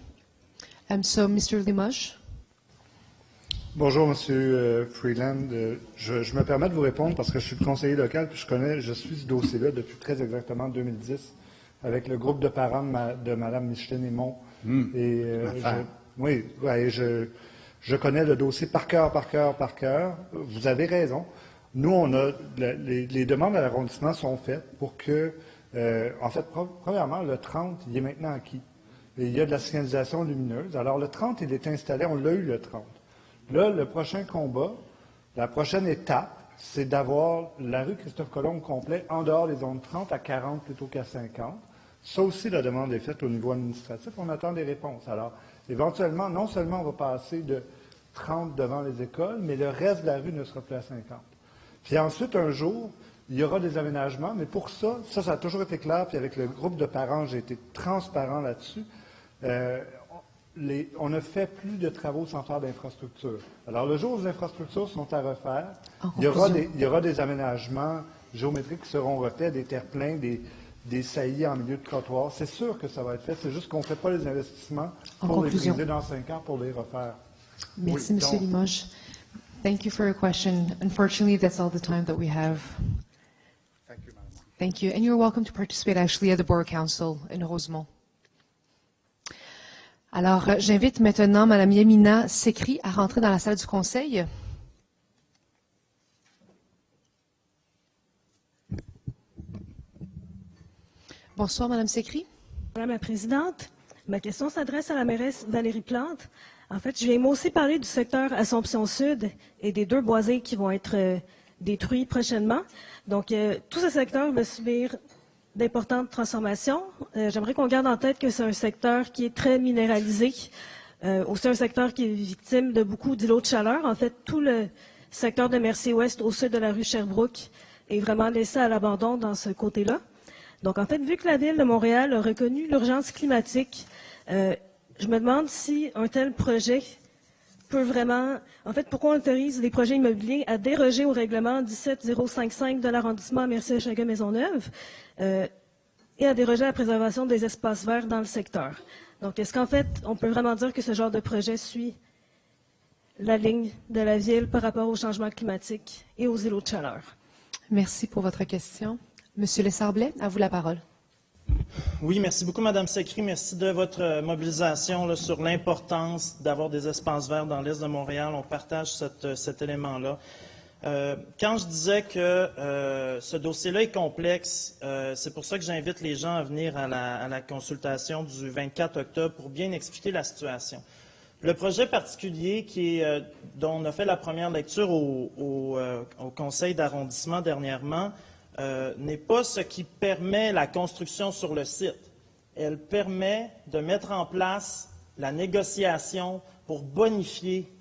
So, Mr. Limoges. Bonjour, Monsieur Freeland. Je me permets de vous répondre parce que je suis le conseiller local puis je suis ce dossier-là depuis très exactement 2010 avec le groupe de parents de Mme Micheline Aymon. Je connais le dossier par cœur. Vous avez raison. Nous, on a les demandes à l'arrondissement sont faites pour que, en fait, premièrement, le 30, il est maintenant acquis. Et il y a de la signalisation lumineuse. Alors, le 30, il est installé, on l'a eu le 30. Là, le prochain combat, la prochaine étape, c'est d'avoir la rue Christophe-Colomb complet en dehors des zones 30 à 40 plutôt qu'à 50. Ça aussi, la demande est faite au niveau administratif. On attend des réponses. Alors, éventuellement, non seulement on va passer de 30 devant les écoles, mais le reste de la rue ne sera plus à 50. Puis ensuite, un jour, il y aura des aménagements, mais pour ça a toujours été clair, puis avec le groupe de parents, j'ai été transparent là-dessus. On ne fait plus de travaux sans faire d'infrastructures. Alors, le jour où les infrastructures sont à refaire, il y aura des aménagements géométriques qui seront refaits, des terre-pleins, des saillies en milieu de trottoir. C'est sûr que ça va être fait. C'est juste qu'on ne fait pas les investissements pour les utiliser dans 5 ans pour les refaire. Merci, M. Limoges. Thank you for your question. Unfortunately, that's all the time that we have. Thank you, Madam. Thank you. And you're welcome to participate actually at the Borough Council in Rosemont. Alors, j'invite maintenant Mme Yamina Sekri à rentrer dans la salle du Conseil. Bonsoir, Mme Sekri. Madame la Présidente, ma question s'adresse à la mairesse Valérie Plante. En fait, je viens moi aussi parler du secteur Assomption-Sud et des 2 boisés qui vont être détruits prochainement. Donc, tout ce secteur va subir d'importantes transformations. J'aimerais qu'on garde en tête que c'est un secteur qui est très minéralisé, aussi un secteur qui est victime de beaucoup d'îlots de chaleur. En fait, tout le secteur de Mercier-Ouest au sud de la rue Sherbrooke est vraiment laissé à l'abandon dans ce côté-là. Donc, en fait, vu que la Ville de Montréal a reconnu l'urgence climatique, je me demande si un tel projet peut vraiment... En fait, pourquoi on autorise les projets immobiliers à déroger au règlement 17055 de l'arrondissement Mercier-Hochelaga-Maisonneuve et à déroger à la préservation des espaces verts dans le secteur. Donc, est-ce qu'en fait, on peut vraiment dire que ce genre de projet suit la ligne de la Ville par rapport au changement climatique et aux îlots de chaleur? Merci pour votre question. Monsieur Lessarblay, à vous la parole. Oui, merci beaucoup, Madame Secry. Merci de votre mobilisation là, sur l'importance d'avoir des espaces verts dans l'Est de Montréal. On partage cet élément-là. Quand je disais que ce dossier-là est complexe, c'est pour ça que j'invite les gens à venir à la consultation du 24 octobre pour bien expliquer la situation. Le projet particulier dont on a fait la première lecture au conseil d'arrondissement dernièrement n'est pas ce qui permet la construction sur le site. Elle permet de mettre en place la négociation pour bonifier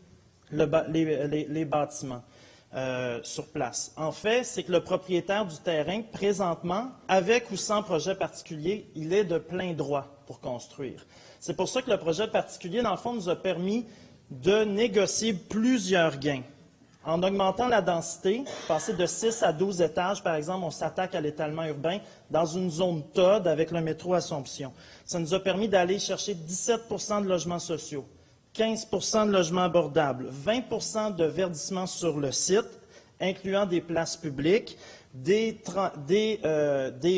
les bâtiments sur place. En fait, c'est que le propriétaire du terrain, présentement, avec ou sans projet particulier, il est de plein droit pour construire. C'est pour ça que le projet particulier, dans le fond, nous a permis de négocier plusieurs gains. En augmentant la densité, passer de 6 à 12 étages, par exemple, on s'attaque à l'étalement urbain dans une zone TOD avec le métro Assomption. Ça nous a permis d'aller chercher 17 de logements sociaux, 15 de logements abordables, 20 de verdissement sur le site, incluant des places publiques, des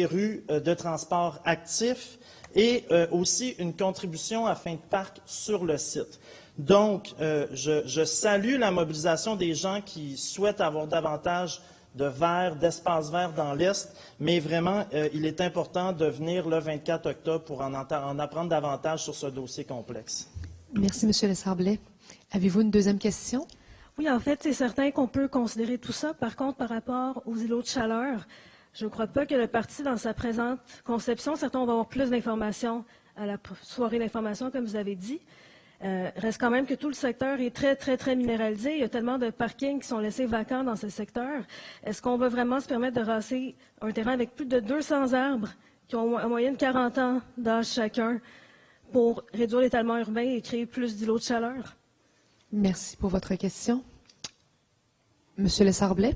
rues de transport actifs et aussi une contribution à fin de parc sur le site. Donc, je salue la mobilisation des gens qui souhaitent avoir davantage de verre, d'espace vert dans l'Est, mais vraiment, il est important de venir le 24 octobre pour en apprendre davantage sur ce dossier complexe. Merci, M. Lessarblay. Avez-vous une deuxième question? Oui, en fait, c'est certain qu'on peut considérer tout ça. Par contre, par rapport aux îlots de chaleur, je ne crois pas que le parti, dans sa présente conception, certains vont avoir plus d'informations à la soirée d'information, comme vous avez dit. Reste quand même que tout le secteur est très, très, très minéralisé. Il y a tellement de parkings qui sont laissés vacants dans ce secteur. Est-ce qu'on va vraiment se permettre de raser un terrain avec plus de 200 arbres qui ont en moyenne 40 ans d'âge chacun pour réduire l'étalement urbain et créer plus d'îlots de chaleur? Merci pour votre question. Monsieur Lessarblay?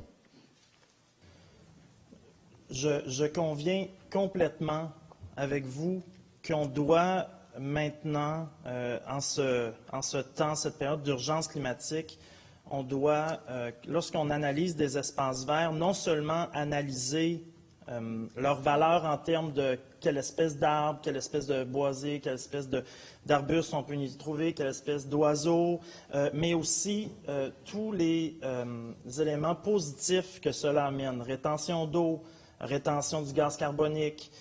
Je conviens complètement avec vous qu'on doit maintenant, en ce temps, cette période d'urgence climatique, on doit, lorsqu'on analyse des espaces verts, non seulement analyser leur valeur en termes de quelle espèce d'arbre, quelle espèce de boisé, quelle espèce d'arbuste on peut y trouver, quelle espèce d'oiseau, mais aussi tous les éléments positifs que cela amène. Rétention d'eau, rétention du gaz carbonique,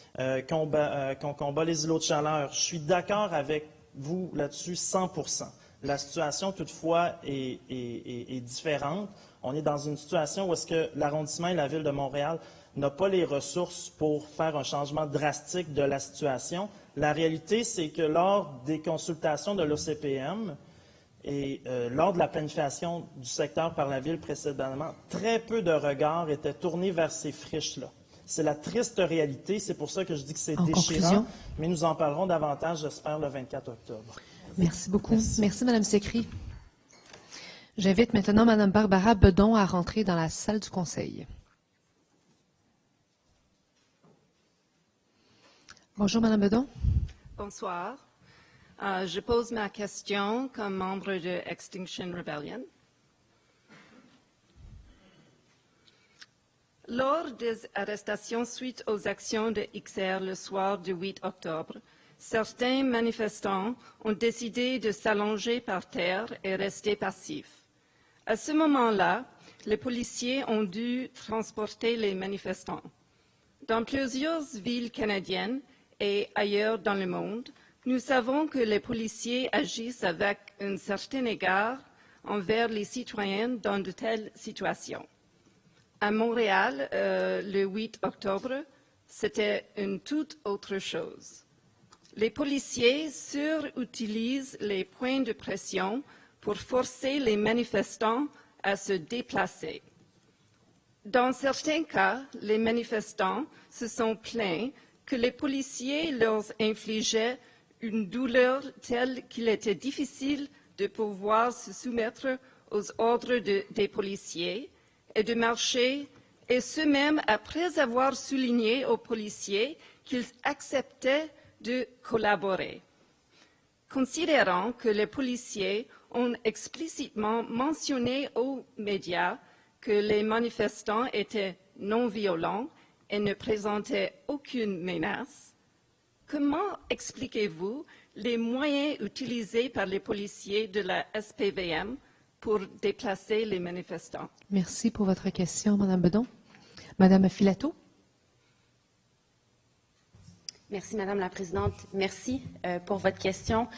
qu'on combat les îlots de chaleur. Je suis d'accord avec vous là-dessus 100%. La situation, toutefois, est différente. On est dans une situation où est-ce que l'arrondissement et la Ville de Montréal n'ont pas les ressources pour faire un changement drastique de la situation. La réalité, c'est que lors des consultations de l'OCPM et lors de la planification du secteur par la Ville précédemment, très peu de regards étaient tournés vers ces friches-là. C'est la triste réalité, c'est pour ça que je dis que c'est déchirant, mais nous en parlerons davantage, j'espère, le 24 octobre. Merci beaucoup. Merci Mme Secry. J'invite maintenant Mme Barbara Bedon à rentrer dans la salle du Conseil. Bonjour, Mme Bedon. Bonsoir. Je pose ma question comme membre de Extinction Rebellion. Lors des arrestations suite aux actions de XR le soir du 8 octobre, certains manifestants ont décidé de s'allonger par terre et rester passifs. À ce moment-là, les policiers ont dû transporter les manifestants. Dans plusieurs villes canadiennes et ailleurs dans le monde, nous savons que les policiers agissent avec un certain égard envers les citoyens dans de telles situations. À Montréal, le 8 octobre, c'était une toute autre chose. Les policiers surutilisent les points de pression pour forcer les manifestants à se déplacer. Dans certains cas, les manifestants se sont plaints que les policiers leur infligeaient une douleur telle qu'il était difficile de pouvoir se soumettre aux ordres des policiers et de marcher, et ce même après avoir souligné aux policiers qu'ils acceptaient de collaborer. Considérant que les policiers ont explicitement mentionné aux médias que les manifestants étaient non violents et ne présentait aucune menace, comment expliquez-vous les moyens utilisés par les policiers de la SPVM pour déplacer les manifestants? Merci pour votre question, Madame Bedon. Madame Filato. Merci, Madame la Présidente. Merci pour votre question.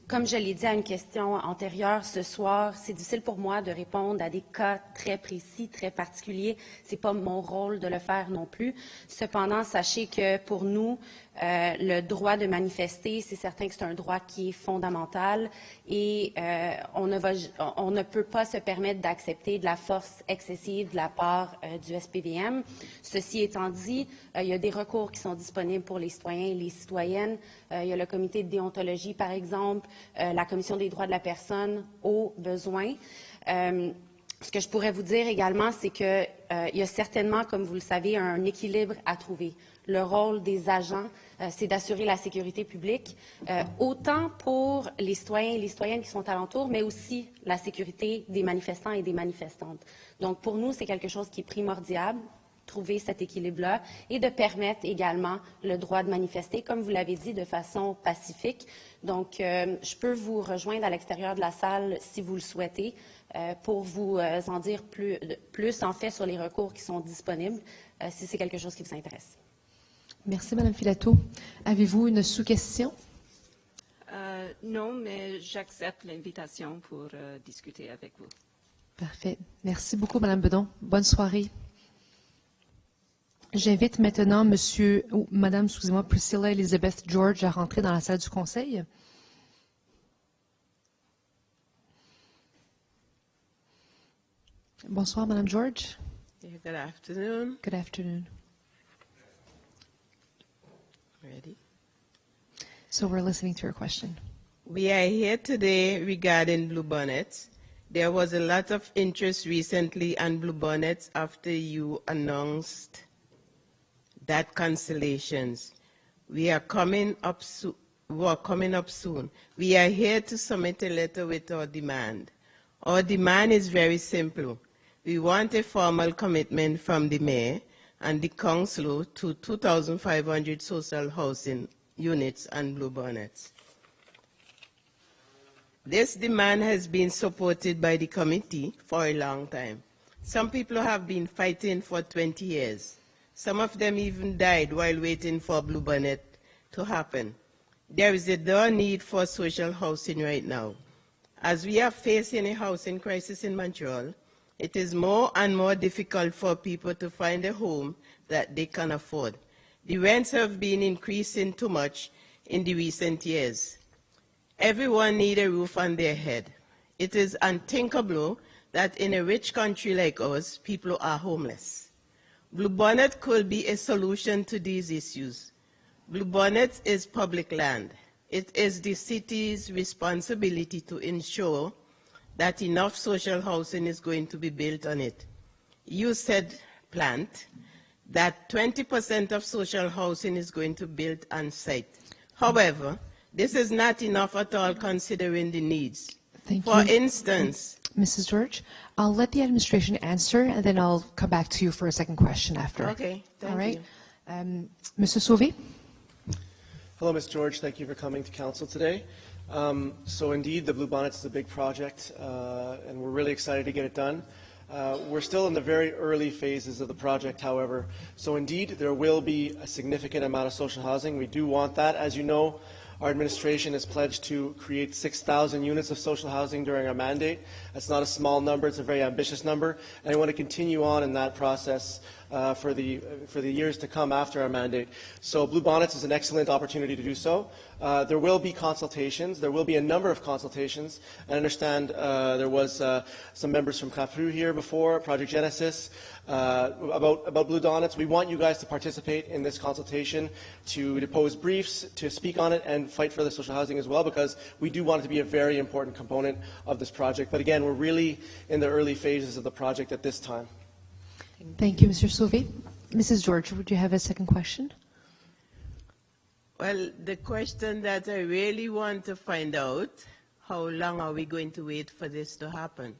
Comme je l'ai dit à une question antérieure ce soir, c'est difficile pour moi de répondre à des cas très précis, très particuliers. C'est pas mon rôle de le faire non plus. Cependant, sachez que pour nous, le droit de manifester, c'est certain que c'est un droit qui est fondamental et on ne peut pas se permettre d'accepter de la force excessive de la part du SPVM. Ceci étant dit, il y a des recours qui sont disponibles pour les citoyens et les citoyennes. Il y a le comité de déontologie, par exemple, la Commission des droits de la personne au besoin. Ce que je pourrais vous dire également, c'est qu'il y a certainement, comme vous le savez, un équilibre à trouver. Le rôle des agents, c'est d'assurer la sécurité publique, autant pour les citoyens et les citoyennes qui sont alentours, mais aussi la sécurité des manifestants et des manifestantes. Donc, pour nous, c'est quelque chose qui est primordial, trouver cet équilibre-là, et de permettre également le droit de manifester, comme vous l'avez dit, de façon pacifique. Donc, je peux vous rejoindre à l'extérieur de la salle si vous le souhaitez, pour vous en dire plus en fait sur les recours qui sont disponibles, si c'est quelque chose qui vous intéresse. Merci, Madame Filato. Avez-vous une sous-question? Non, mais j'accepte l'invitation pour discuter avec vous. Parfait. Merci beaucoup, Madame Bedon. Bonne soirée. J'invite maintenant Madame, excusez-moi, Priscilla Elizabeth George à rentrer dans la salle du Conseil. Bonsoir, Madame George. Good afternoon. Good afternoon. Ready? So we're listening to your question. We are here today regarding bluebonnets. There was a lot of interest recently on bluebonnets after you announced that cancellations. We are coming up soon. We are here to submit a letter with our demand. Our demand is very simple. We want a formal commitment from the mayor and the council to 2,500 social housing units and bluebonnets. This demand has been supported by the committee for a long time. Some people have been fighting for 20 years. Some of them even died while waiting for bluebonnet to happen. There is a dire need for social housing right now. As we are facing a housing crisis in Montreal, it is more and more difficult for people to find a home that they can afford. The rents have been increasing too much in the recent years. Everyone needs a roof on their head. It is unthinkable that in a rich country like ours, people are homeless. Bluebonnet could be a solution to these issues. Bluebonnet is public land. It is the city's responsibility to ensure that enough social housing is going to be built on it. You said, Plant, that 20% of social housing is going to be built on site. However, this is not enough at all considering the needs. Thank For you. instance, Mrs. George, I'll let the administration answer, and then I'll come back to you for a second question after. Okay, thank All right. you. Mr. Sauvé? Hello, Ms. George. Thank you for coming to Council today. So indeed, the Bluebonnets is a big project, and we're really excited to get it done. We're still in the very early phases of the project, however. So indeed, there will be a significant amount of social housing. We do want that. As you know, our administration has pledged to create 6,000 units of social housing during our mandate. That's not a small number. It's a very ambitious number. And I want to continue on in that process for the years to come after our mandate. So Bluebonnets is an excellent opportunity to do so. There will be consultations. There will be a number of consultations. I understand there was some members from CAFRU here before, Project Genesis, about Bluebonnets. We want you guys to participate in this consultation, to depose briefs, to speak on it, and fight for the social housing as well, because we do want it to be a very important component of this project. But again, we're really in the early phases of the project at this time. Thank you, Mr. Sauvé. Mrs. George, would you have a second question? Well, the question that I really want to find out, how long are we going to wait for this to happen?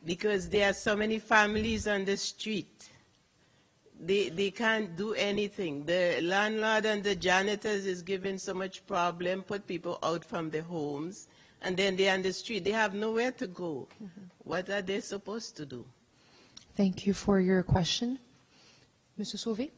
Because there are so many families on the street. They can't do anything. The landlord and the janitors is giving so much problem, put people out from their homes, and then they're on the street. They have nowhere to go. What are they supposed to do? Thank you for your question. Monsieur Sauvé?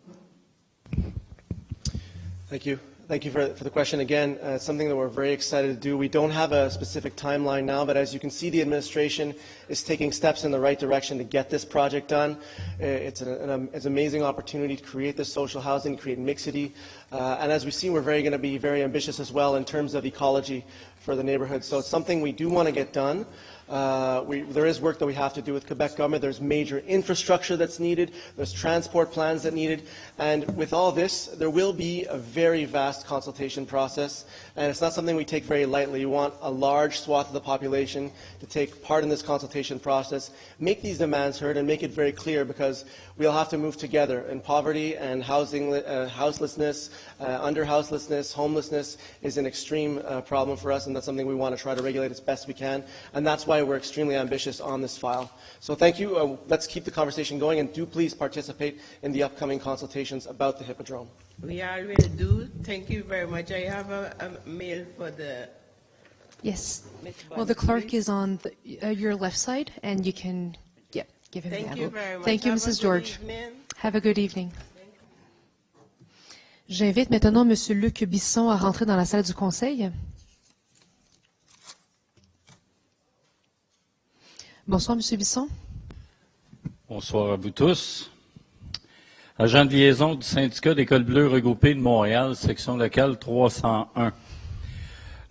Thank you. Thank you for the question again. It's something that we're very excited to do. We don't have a specific timeline now, but as you can see, the administration is taking steps in the right direction to get this project done. It's an amazing opportunity to create this social housing, create mixity. And as we see, we're going to be very ambitious as well in terms of ecology for the neighborhood. So it's something we do want to get done. There is work that we have to do with Quebec government. There's major infrastructure that's needed. There's transport plans that needed. And with all this, there will be a very vast consultation process. And it's not something we take very lightly. We want a large swath of the population to take part in this consultation process, make these demands heard, and make it very clear, because we'll have to move together. And poverty and housing, houselessness, under-houselessness, homelessness is an extreme problem for us, and that's something we want to try to regulate as best we can. And that's why we're extremely ambitious on this file. So thank you. Let's keep the conversation going, and do please participate in the upcoming consultations about the Hippodrome. We all will do. Thank you very much. I have a mail for the... Yes. Well, the clerk is on your left side, and you can give him the Thank you envelope. very much. Thank you, Have a Mrs. good George. evening. Have a good evening. J'invite maintenant M. Luc Bisson à rentrer dans la salle du Conseil. Bonsoir, M. Bisson. Bonsoir à vous tous. Agent de liaison du syndicat d'Écoles Bleues regroupées de Montréal, section locale 301.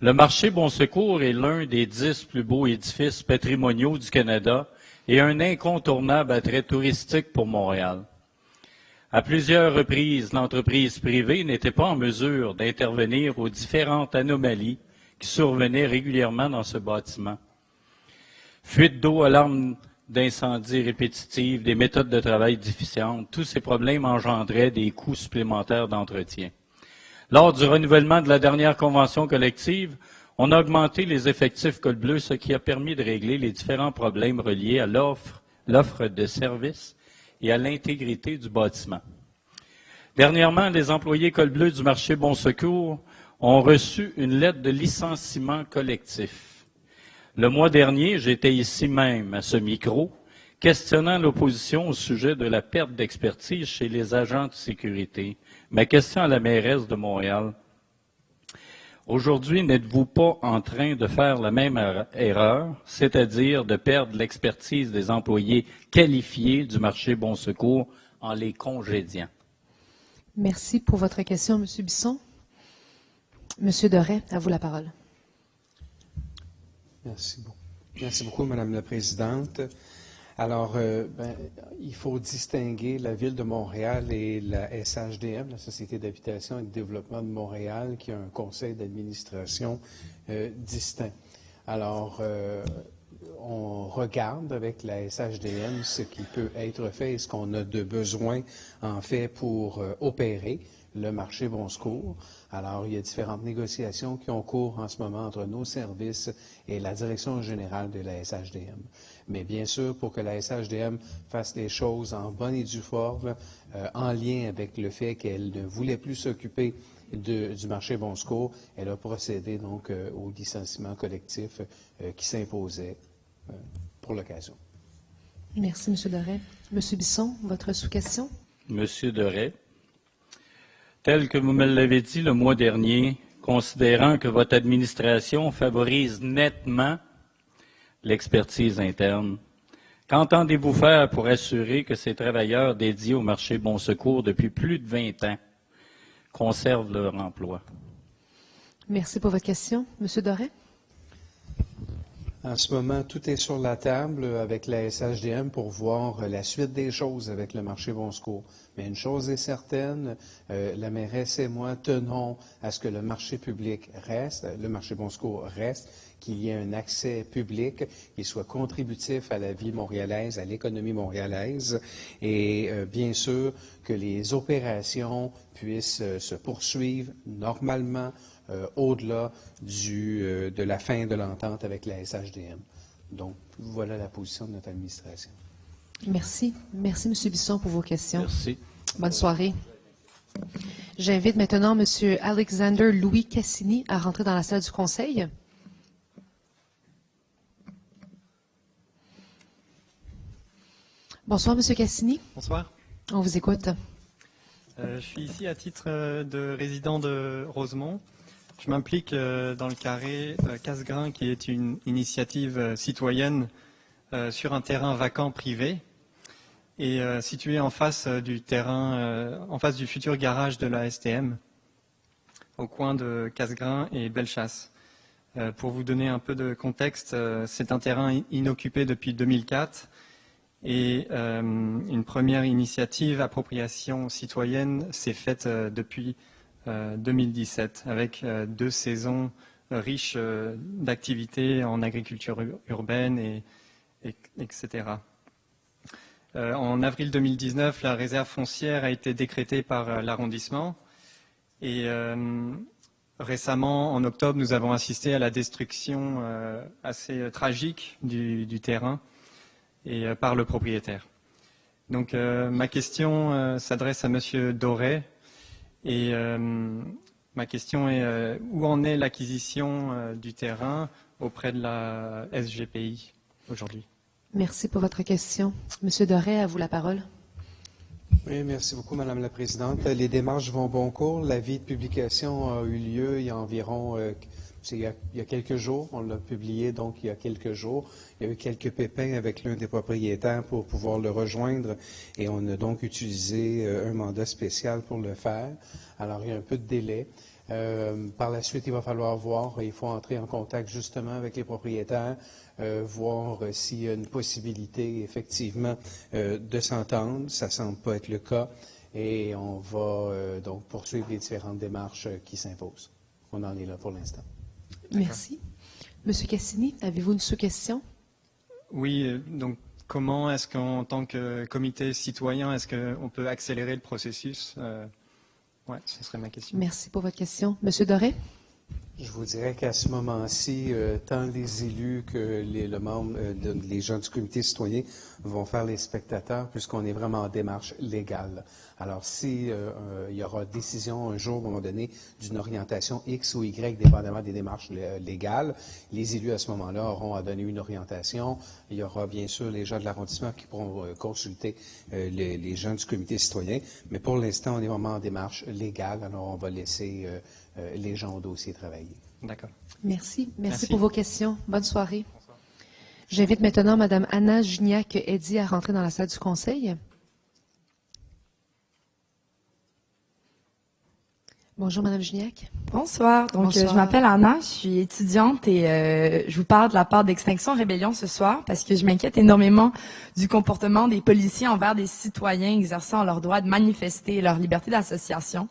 Le marché Bon Secours est l'un des 10 plus beaux édifices patrimoniaux du Canada et un incontournable attrait touristique pour Montréal. À plusieurs reprises, l'entreprise privée n'était pas en mesure d'intervenir aux différentes anomalies qui survenaient régulièrement dans ce bâtiment. Fuite d'eau, alarmes d'incendie répétitives, des méthodes de travail déficientes, tous ces problèmes engendraient des coûts supplémentaires d'entretien. Lors du renouvellement de la dernière convention collective, on a augmenté les effectifs Col Bleu, ce qui a permis de régler les différents problèmes reliés à l'offre de services et à l'intégrité du bâtiment. Dernièrement, les employés Col Bleu du marché Bon Secours ont reçu une lettre de licenciement collectif. Le mois dernier, j'étais ici même, à ce micro, questionnant l'opposition au sujet de la perte d'expertise chez les agents de sécurité. Ma question à la mairesse de Montréal. Aujourd'hui, n'êtes-vous pas en train de faire la même erreur, c'est-à-dire de perdre l'expertise des employés qualifiés du marché Bon Secours en les congédiant? Merci pour votre question, M. Bisson. M. Doré, à vous la parole. Merci beaucoup, Madame la Présidente. Alors, il faut distinguer la Ville de Montréal et la SHDM, la Société d'habitation et de développement de Montréal, qui a un conseil d'administration distinct. Alors, on regarde avec la SHDM ce qui peut être fait et ce qu'on a de besoin, en fait, pour opérer le marché Bon Secours. Alors, il y a différentes négociations qui ont cours en ce moment entre nos services et la direction générale de la SHDM. Mais bien sûr, pour que la SHDM fasse les choses en bonne et due forme, en lien avec le fait qu'elle ne voulait plus s'occuper du marché Bon Secours, elle a procédé donc au licenciement collectif qui s'imposait pour l'occasion. Merci, M. Doré. M. Bisson, votre sous-question? M. Doré. Tel que vous me l'avez dit le mois dernier, considérant que votre administration favorise nettement l'expertise interne, qu'entendez-vous faire pour assurer que ces travailleurs dédiés au marché Bon Secours depuis plus de 20 ans conservent leur emploi? Merci pour votre question. M. Doré? En ce moment, tout est sur la table avec la SHDM pour voir la suite des choses avec le marché Bon Secours. Mais une chose est certaine, la mairesse et moi tenons à ce que le marché public reste, le marché Bon Secours reste, qu'il y ait un accès public qui soit contributif à la vie montréalaise, à l'économie montréalaise, et bien sûr que les opérations puissent se poursuivre normalement au-delà de la fin de l'entente avec la SHDM. Donc, voilà la position de notre administration. Merci. Merci, M. Bisson, pour vos questions. Merci. Bonne soirée. J'invite maintenant M. Alexander Louis Cassini à rentrer dans la salle du Conseil. Bonsoir, M. Cassini. Bonsoir. On vous écoute. Je suis ici à titre de résident de Rosemont. Je m'implique dans le carré Casgrain, qui est une initiative citoyenne sur un terrain vacant privé et situé en face du terrain, en face du futur garage de la STM, au coin de Casgrain et Bellechasse. Pour vous donner un peu de contexte, c'est un terrain inoccupé depuis 2004 et une première initiative appropriation citoyenne s'est faite depuis 2017 avec 2 saisons riches d'activités en agriculture urbaine etc. En avril 2019, la réserve foncière a été décrétée par l'arrondissement et récemment, en octobre, nous avons assisté à la destruction assez tragique du terrain et par le propriétaire. Donc ma question s'adresse à Monsieur Doré et ma question est où en est l'acquisition du terrain auprès de la SGPI aujourd'hui? Merci pour votre question. Monsieur Doré, à vous la parole. Oui, merci beaucoup, Madame la Présidente. Les démarches vont bon cours. L'avis de publication a eu lieu il y a environ il y a quelques jours. On l'a publié donc il y a quelques jours. Il y a eu quelques pépins avec l'un des propriétaires pour pouvoir le rejoindre et on a donc utilisé un mandat spécial pour le faire. Alors, il y a un peu de délai. Par la suite, il va falloir voir, il faut entrer en contact justement avec les propriétaires, voir s'il y a une possibilité effectivement de s'entendre. Ça ne semble pas être le cas et on va donc poursuivre les différentes démarches qui s'imposent. On en est là pour l'instant. Merci. Monsieur Cassini, avez-vous une sous-question? Oui, donc comment est-ce qu'en tant que comité citoyen, est-ce qu'on peut accélérer le processus? Oui, ce serait ma question. Merci pour votre question. Monsieur Doré? Je vous dirais qu'à ce moment-ci, tant les élus que les gens du comité citoyen vont faire les spectateurs, puisqu'on est vraiment en démarche légale. Alors, si il y aura décision un jour, à un moment donné, d'une orientation X ou Y, dépendamment des démarches légales, les élus à ce moment-là auront à donner une orientation. Il y aura bien sûr les gens de l'arrondissement qui pourront consulter les gens du comité citoyen. Mais pour l'instant, on est vraiment en démarche légale. Alors, on va laisser les gens au dossier travailler. D'accord. Merci. Merci pour vos questions. Bonne soirée. J'invite maintenant Mme Anna Gignac-Eddy à rentrer dans la salle du Conseil. Bonjour, Mme Gignac. Bonsoir. Donc, Bonsoir. je m'appelle Anna, je suis étudiante et je vous parle de la part d'Extinction Rébellion ce soir parce que je m'inquiète énormément du comportement des policiers envers des citoyens exerçant leur droit de manifester et leur liberté d'association.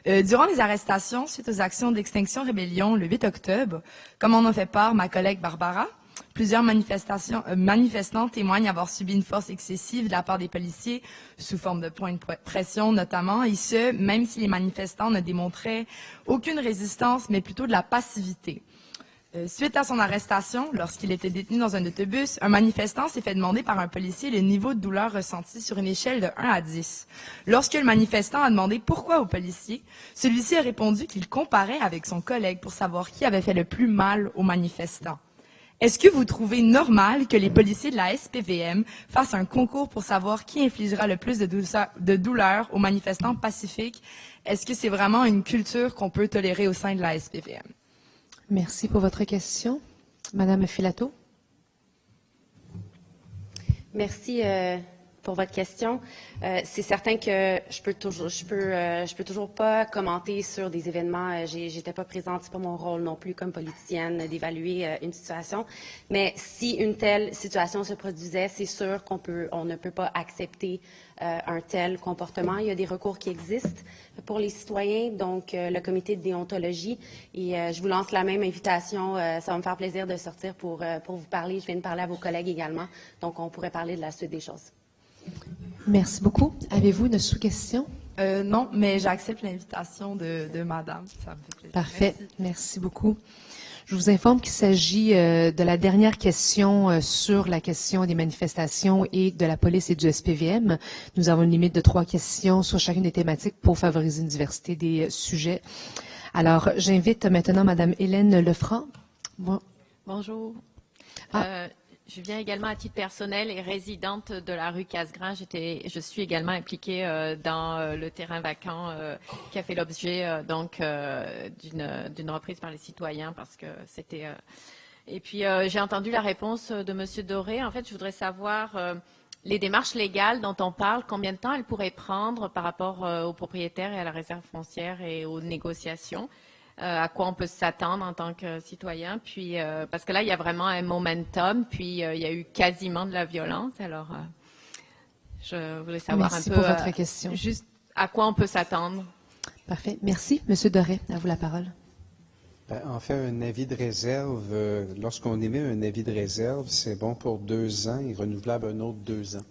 Durant les arrestations suite aux actions d'Extinction Rébellion le 8 octobre, comme en a fait part ma collègue Barbara, plusieurs manifestants témoignent avoir subi une force excessive de la part des policiers sous forme de points de pression notamment, et ce, même si les manifestants ne démontraient aucune résistance, mais plutôt de la passivité. Suite à son arrestation, lorsqu'il était détenu dans un autobus, un manifestant s'est fait demander par un policier le niveau de douleur ressenti sur une échelle de 1 à 10. Lorsque le manifestant a demandé pourquoi au policier, celui-ci a répondu qu'il comparait avec son collègue pour savoir qui avait fait le plus mal au manifestant. Est-ce que vous trouvez normal que les policiers de la SPVM fassent un concours pour savoir qui infligera le plus de douleur aux manifestants pacifiques? Est-ce que c'est vraiment une culture qu'on peut tolérer au sein de la SPVM? Merci pour votre question. Madame Filato. Merci pour votre question. C'est certain que je peux toujours pas commenter sur des événements. J'étais pas présente, c'est pas mon rôle non plus comme politicienne d'évaluer une situation. Mais si une telle situation se produisait, c'est sûr on ne peut pas accepter un tel comportement. Il y a des recours qui existent pour les citoyens, donc le comité de déontologie. Et je vous lance la même invitation. Ça va me faire plaisir de sortir pour vous parler. Je viens de parler à vos collègues également. Donc, on pourrait parler de la suite des choses. Merci beaucoup. Avez-vous une sous-question? Non, mais j'accepte l'invitation de madame. Ça me fait plaisir. Parfait. Merci beaucoup. Je vous informe qu'il s'agit de la dernière question sur la question des manifestations et de la police et du SPVM. Nous avons une limite de 3 questions sur chacune des thématiques pour favoriser une diversité des sujets. Alors, j'invite maintenant Madame Hélène Lefranc. Bonjour. Ah. Je viens également à titre personnel et résidente de la rue Casgrain. Je suis également impliquée dans le terrain vacant qui a fait l'objet d'une reprise par les citoyens parce que c'était. Et puis j'ai entendu la réponse de Monsieur Doré. En fait, je voudrais savoir les démarches légales dont on parle, combien de temps elles pourraient prendre par rapport aux propriétaires et à la réserve foncière et aux négociations. À quoi on peut s'attendre en tant que citoyen, puis parce que là, il y a vraiment un momentum, puis il y a eu quasiment de la violence. Alors, je voulais savoir Merci un peu pour votre question. juste à quoi on peut s'attendre. Parfait. Merci. Monsieur Doré, à vous la parole. En fait, un avis de réserve, lorsqu'on émet un avis de réserve, c'est bon pour 2 ans et renouvelable un autre 2 ans.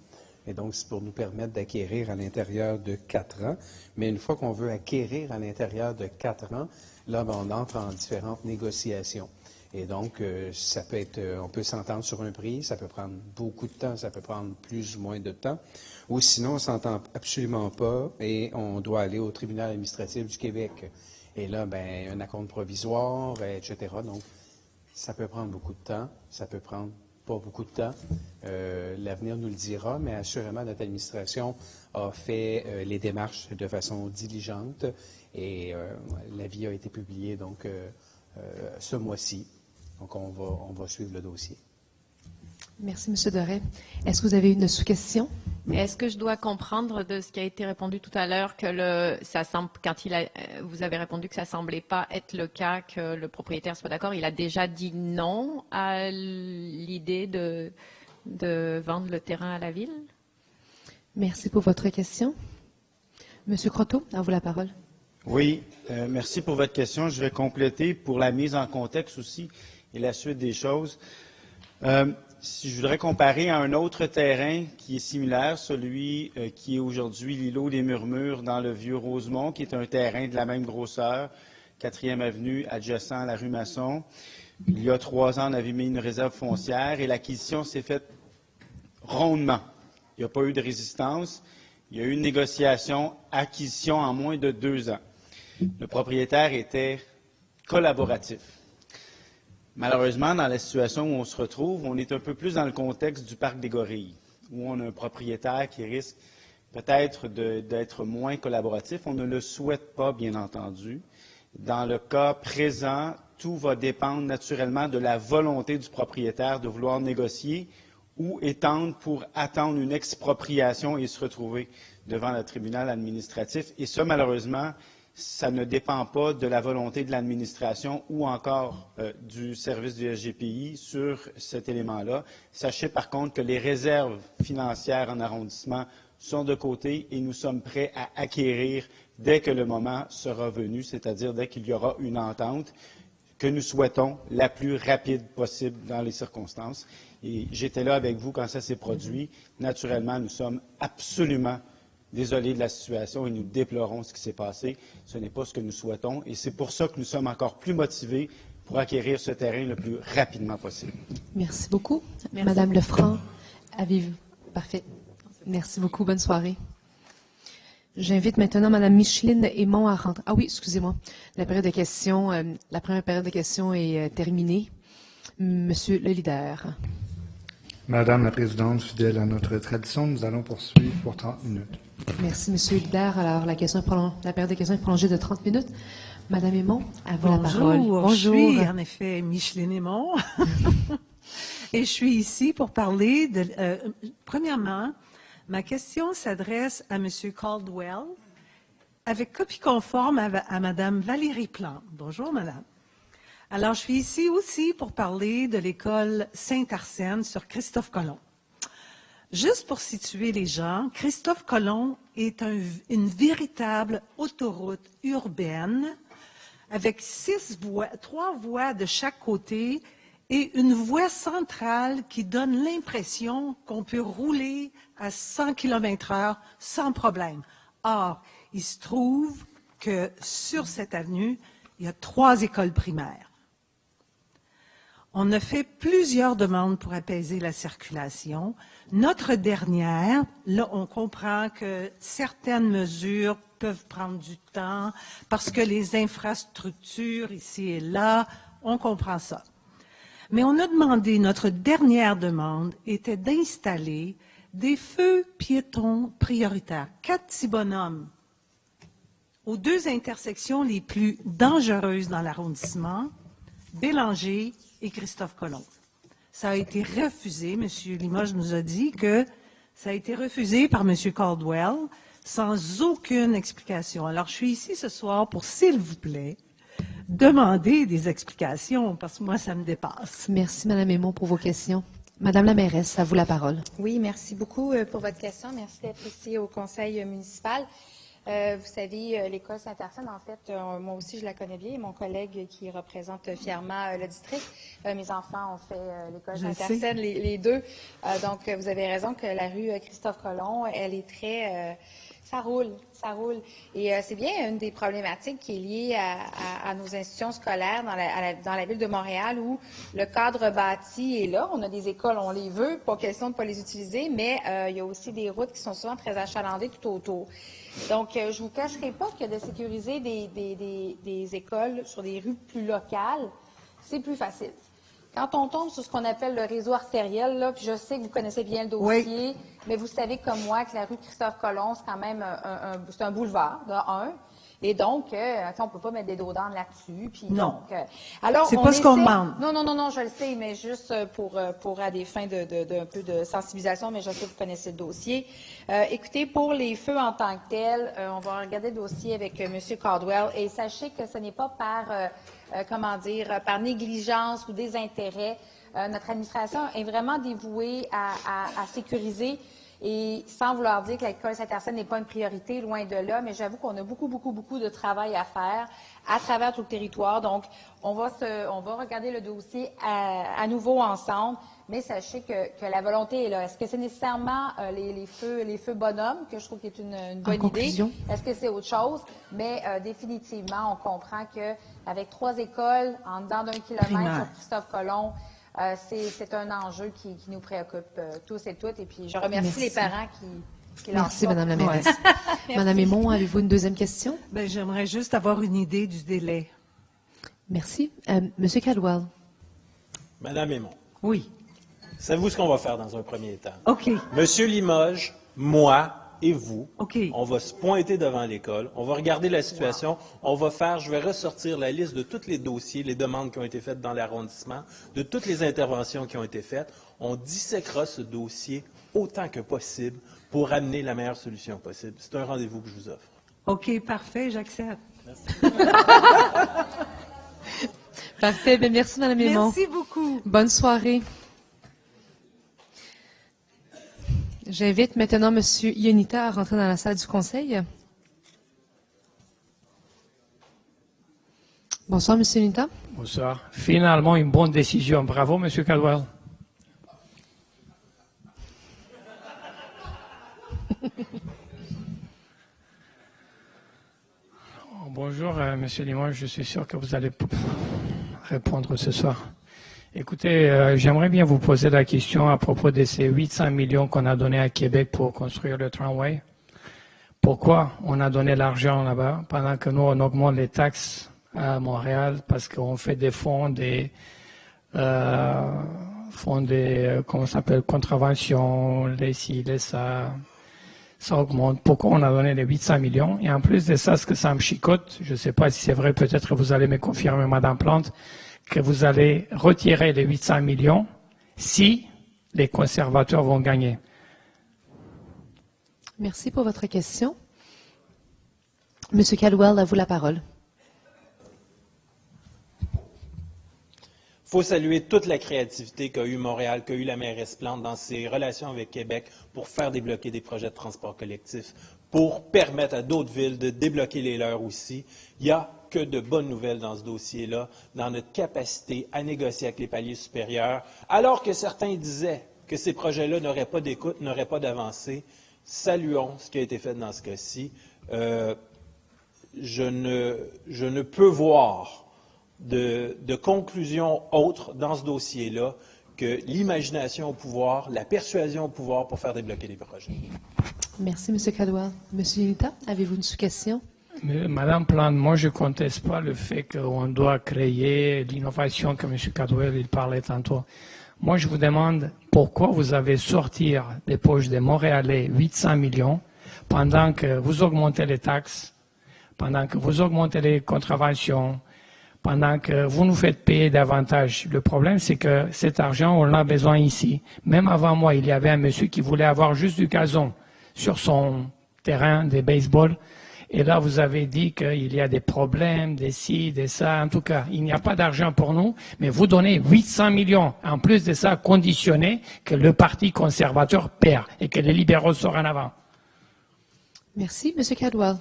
Et donc, c'est pour nous permettre d'acquérir à l'intérieur de 4 ans. Mais une fois qu'on veut acquérir à l'intérieur de 4 ans, là, on entre en différentes négociations. Et donc, ça peut être, on peut s'entendre sur un prix, ça peut prendre beaucoup de temps, ça peut prendre plus ou moins de temps. Ou sinon, on ne s'entend absolument pas et on doit aller au tribunal administratif du Québec. Et là, un acompte provisoire, etc. Donc, ça peut prendre beaucoup de temps, ça peut prendre pas beaucoup de temps. L'avenir nous le dira, mais assurément, notre administration a fait les démarches de façon diligente et l'avis a été publié donc ce mois-ci. Donc, on va suivre le dossier. Merci, M. Doré. Est-ce que vous avez une sous-question? Est-ce que je dois comprendre de ce qui a été répondu tout à l'heure que ça semble, vous avez répondu que ça semblait pas être le cas, que le propriétaire soit d'accord, il a déjà dit non à l'idée de vendre le terrain à la ville? Merci pour votre question. Monsieur Croteau, à vous la parole. Oui, merci pour votre question. Je vais compléter pour la mise en contexte aussi et la suite des choses. Si je voudrais comparer à un autre terrain qui est similaire, celui qui est aujourd'hui l'îlot des Murmures dans le Vieux-Rosemont, qui est un terrain de la même grosseur, 4e avenue, adjacent à la rue Masson. Il y a 3 ans, on avait mis une réserve foncière et l'acquisition s'est faite rondement. Il n'y a pas eu de résistance. Il y a eu une négociation, acquisition en moins de 2 ans. Le propriétaire était collaboratif. Malheureusement, dans la situation où on se retrouve, on est un peu plus dans le contexte du parc des Gorilles, où on a un propriétaire qui risque peut-être d'être moins collaboratif. On ne le souhaite pas, bien entendu. Dans le cas présent, tout va dépendre naturellement de la volonté du propriétaire de vouloir négocier ou étendre pour attendre une expropriation et se retrouver devant le tribunal administratif. Et ça, malheureusement, ça ne dépend pas de la volonté de l'administration ou encore du service du SGPI sur cet élément-là. Sachez par contre que les réserves financières en arrondissement sont de côté et nous sommes prêts à acquérir dès que le moment sera venu, c'est-à-dire dès qu'il y aura une entente que nous souhaitons la plus rapide possible dans les circonstances. Et j'étais là avec vous quand ça s'est produit. Naturellement, nous sommes absolument désolés de la situation et nous déplorons ce qui s'est passé. Ce n'est pas ce que nous souhaitons et c'est pour ça que nous sommes encore plus motivés pour acquérir ce terrain le plus rapidement possible. Merci beaucoup. Merci. Madame Lefranc, avez-vous... Parfait. Merci beaucoup. Bonne soirée. J'invite maintenant Madame Micheline Aymon à rentrer. Ah oui, excusez-moi. La première période de questions est terminée. Monsieur le leader. Madame la Présidente, fidèle à notre tradition, nous allons poursuivre pour 30 minutes. Merci, Monsieur le leader. Alors, la période de questions est prolongée de 30 minutes. Madame Aymon, à vous la parole. Bonjour, je suis en effet Micheline Aymon. Et je suis ici pour parler de... premièrement, ma question s'adresse à Monsieur Caldwell, avec copie conforme à Madame Valérie Plante. Bonjour, Madame. Alors, je suis ici aussi pour parler de l'école Saint-Arsène sur Christophe Colomb. Juste pour situer les gens, Christophe Colomb est une véritable autoroute urbaine avec 3 voies de chaque côté et une voie centrale qui donne l'impression qu'on peut rouler à 100 km/h sans problème. Or, il se trouve que sur cette avenue, il y a 3 écoles primaires. On a fait plusieurs demandes pour apaiser la circulation. Notre dernière, là, on comprend que certaines mesures peuvent prendre du temps parce que les infrastructures ici et là, on comprend ça. Mais on a demandé, notre dernière demande était d'installer des feux piétons prioritaires, 4 petits bonhommes, aux 2 intersections les plus dangereuses dans l'arrondissement, Bélanger et Christophe Colomb. Ça a été refusé. M. Limoges nous a dit que ça a été refusé par M. Caldwell sans aucune explication. Alors, je suis ici ce soir pour, s'il vous plaît, demander des explications, parce que moi, ça me dépasse. Merci, Mme Aymon, pour vos questions. Madame la mairesse, à vous la parole. Oui, merci beaucoup pour votre question. Merci d'être ici au conseil municipal. Vous savez, l'école Saint-Arsène, en fait, moi aussi, je la connais bien. Mon collègue qui représente fièrement le district, mes enfants ont fait l'école Saint-Arsène, les deux. Donc, vous avez raison que la rue Christophe Colomb, elle est très... ça roule. Et c'est bien une des problématiques qui est liée à nos institutions scolaires dans la ville de Montréal où le cadre bâti est là. On a des écoles, on les veut, pas question de ne pas les utiliser, mais il y a aussi des routes qui sont souvent très achalandées tout autour. Donc, je ne vous cacherai pas que de sécuriser des écoles sur des rues plus locales, c'est plus facile. Quand on tombe sur ce qu'on appelle le réseau artériel, là, puis je sais que vous connaissez bien le dossier, mais vous savez comme moi que la rue Christophe-Colomb, c'est quand même c'est un boulevard, de un. Et donc, on ne peut pas mettre des dos d'âne là-dessus. Puis non. Donc, alors, c'est pas ce qu'on demande. Non, je le sais, mais juste pour à des fins d'un peu de sensibilisation, mais je sais que vous connaissez le dossier. Écoutez, pour les feux en tant que tels, on va regarder le dossier avec M. Caldwell et sachez que ce n'est pas par négligence ou désintérêt. Notre administration est vraiment dévouée à sécuriser. Et sans vouloir dire que l'école Saint-Arsène n'est pas une priorité, loin de là, mais j'avoue qu'on a beaucoup de travail à faire à travers tout le territoire. Donc, on va regarder le dossier à nouveau ensemble, mais sachez que la volonté est là. Est-ce que c'est nécessairement les feux bonhommes, que je trouve qui est une bonne idée? Est-ce que c'est autre chose? Mais définitivement, on comprend qu'avec 3 écoles en dedans d'1 kilomètre sur Christophe Colomb, c'est un enjeu qui nous préoccupe tous et toutes. Et puis, je remercie les parents qui lancent ça. Merci, Mme la mairesse. Mme Aymon, avez-vous une deuxième question? Bien, j'aimerais juste avoir une idée du délai. Merci. Monsieur Caldwell. Madame Aymon. Oui. Savez-vous ce qu'on va faire dans un premier temps? OK. Monsieur Limoges, moi et vous, OK. On va se pointer devant l'école, on va regarder la situation, je vais ressortir la liste de tous les dossiers, les demandes qui ont été faites dans l'arrondissement, de toutes les interventions qui ont été faites. On disséquera ce dossier autant que possible pour amener la meilleure solution possible. C'est un rendez-vous que je vous offre. OK, parfait, j'accepte. Merci. Parfait, bien, merci Mme Aymon. Merci beaucoup. Bonne soirée. J'invite maintenant M. Ionita à rentrer dans la salle du conseil. Bonsoir, M. Ionita. Bonsoir. Finalement, une bonne décision. Bravo, M. Caldwell. Bonjour, M. Limoges. Je suis sûr que vous allez répondre ce soir. Écoutez, j'aimerais bien vous poser la question à propos de ces 800 millions qu'on a donnés à Québec pour construire le tramway. Pourquoi on a donné l'argent là-bas pendant que nous, on augmente les taxes à Montréal parce qu'on fait des comment ça s'appelle, contraventions, les ci, les ça augmente. Pourquoi on a donné les 800 millions? Et en plus de ça, ce que ça me chicote, je ne sais pas si c'est vrai, peut-être que vous allez me confirmer, Madame Plante, que vous allez retirer les 800 millions si les conservateurs vont gagner. Merci pour votre question. Monsieur Caldwell, à vous la parole. Il faut saluer toute la créativité qu'a eu Montréal, qu'a eu la mairesse Plante dans ses relations avec Québec pour faire débloquer des projets de transport collectif, pour permettre à d'autres villes de débloquer les leurs aussi. Il n'y a que de bonnes nouvelles dans ce dossier-là, dans notre capacité à négocier avec les paliers supérieurs, alors que certains disaient que ces projets-là n'auraient pas d'écoute, n'auraient pas d'avancée. Saluons ce qui a été fait dans ce cas-ci. Je ne peux voir de conclusion autre dans ce dossier-là que l'imagination au pouvoir, la persuasion au pouvoir pour faire débloquer des projets. Merci, M. Caldwell. M. Unita, avez-vous une sous-question? Madame Plante, moi je ne conteste pas le fait qu'on doit créer l'innovation que M. Caldwell il parlait tantôt. Moi je vous demande pourquoi vous avez sorti des poches des Montréalais 800 millions pendant que vous augmentez les taxes, pendant que vous augmentez les contraventions, pendant que vous nous faites payer davantage. Le problème, c'est que cet argent, on l'a besoin ici. Même avant moi, il y avait un monsieur qui voulait avoir juste du gazon sur son terrain de baseball. Et là, vous avez dit qu'il y a des problèmes, des ci, des ça. En tout cas, il n'y a pas d'argent pour nous, mais vous donnez 800 millions. En plus de ça, conditionné que le Parti conservateur perd et que les libéraux sortent en avant. Merci, M. Caldwell.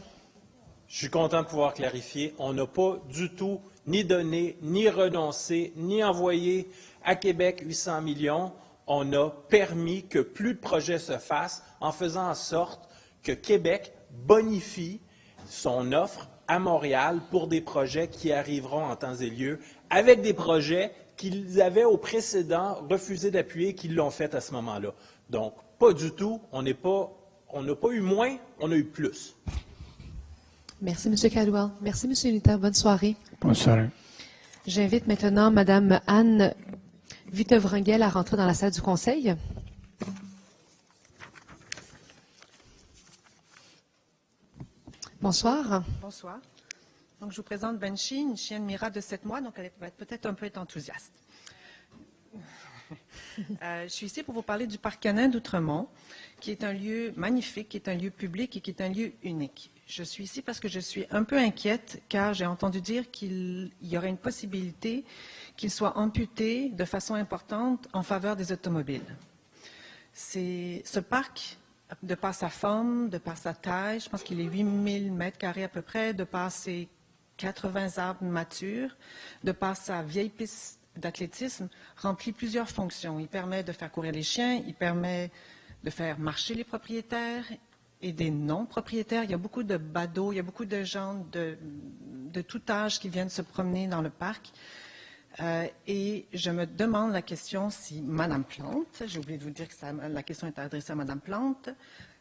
Je suis content de pouvoir clarifier. On n'a pas du tout ni donné, ni renoncé, ni envoyé à Québec 800 millions. On a permis que plus de projets se fassent en faisant en sorte que Québec bonifie son offre à Montréal pour des projets qui arriveront en temps et lieu, avec des projets qu'ils avaient au précédent refusé d'appuyer, qu'ils l'ont fait à ce moment-là. Donc, pas du tout. On n'a pas eu moins, on a eu plus. Merci, M. Caldwell. Merci, M. Unita. Bonne soirée. Bonne soirée. J'invite maintenant Mme Anne Vitevranguel à rentrer dans la salle du Conseil. Bonsoir. Bonsoir. Donc, je vous présente Benchi, une chienne Mira de 7 mois, donc elle va être peut-être un peu enthousiaste. Je suis ici pour vous parler du parc canin d'Outremont, qui est un lieu magnifique, qui est un lieu public et qui est un lieu unique. Je suis ici parce que je suis un peu inquiète, car j'ai entendu dire qu'il y aurait une possibilité qu'il soit amputé de façon importante en faveur des automobiles. Ce parc, de par sa forme, de par sa taille, je pense qu'il est 8000 mètres carrés à peu près, de par ses 80 arbres matures, de par sa vieille piste d'athlétisme, remplit plusieurs fonctions. Il permet de faire courir les chiens, il permet de faire marcher les propriétaires et des non-propriétaires. Il y a beaucoup de badauds, il y a beaucoup de gens de tout âge qui viennent se promener dans le parc. Et je me demande la question si Mme Plante, j'ai oublié de vous dire que la question est adressée à Mme Plante,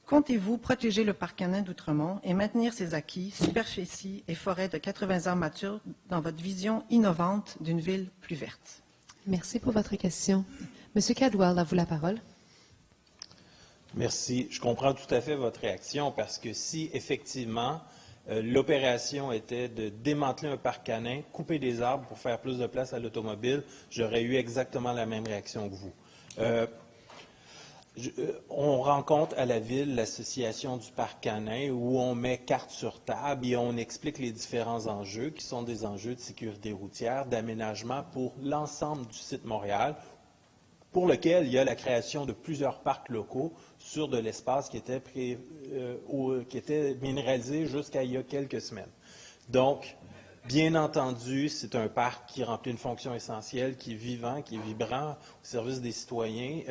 comptez-vous protéger le parc canin d'Outremont et maintenir ses acquis, superficie et forêts de 80 ans matures dans votre vision innovante d'une ville plus verte? Merci pour votre question. M. Caldwell, à vous la parole. Merci. Je comprends tout à fait votre réaction parce que si effectivement l'opération était de démanteler un parc canin, couper des arbres pour faire plus de place à l'automobile, j'aurais eu exactement la même réaction que vous. On rencontre à la ville l'association du parc canin où on met carte sur table et on explique les différents enjeux qui sont des enjeux de sécurité routière, d'aménagement pour l'ensemble du site Montréal, pour lequel il y a la création de plusieurs parcs locaux sur de l'espace qui était minéralisé jusqu'à il y a quelques semaines. Donc, bien entendu, c'est un parc qui remplit une fonction essentielle, qui est vivant, qui est vibrant au service des citoyens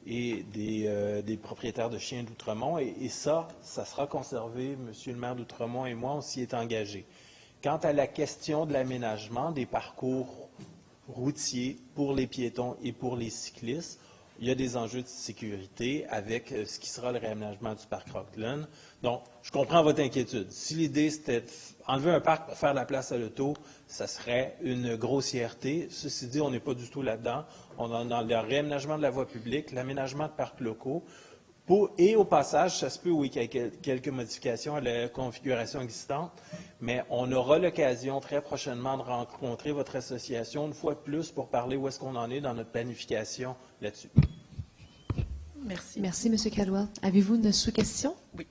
et des propriétaires de chiens d'Outremont. Et ça sera conservé. Monsieur le maire d'Outremont et moi, on s'y est engagés. Quant à la question de l'aménagement des parcours routiers pour les piétons et pour les cyclistes, il y a des enjeux de sécurité avec ce qui sera le réaménagement du parc Rockland. Donc, je comprends votre inquiétude. Si l'idée, c'était d'enlever un parc pour faire la place à l'auto, ça serait une grossièreté. Ceci dit, on n'est pas du tout là-dedans. On est dans le réaménagement de la voie publique, l'aménagement de parcs locaux. Et au passage, ça se peut, oui, qu'il y ait quelques modifications à la configuration existante, mais on aura l'occasion très prochainement de rencontrer votre association une fois de plus pour parler où est-ce qu'on en est dans notre planification là-dessus. Merci. Merci, M. Caldwell. Avez-vous une sous-question? Oui.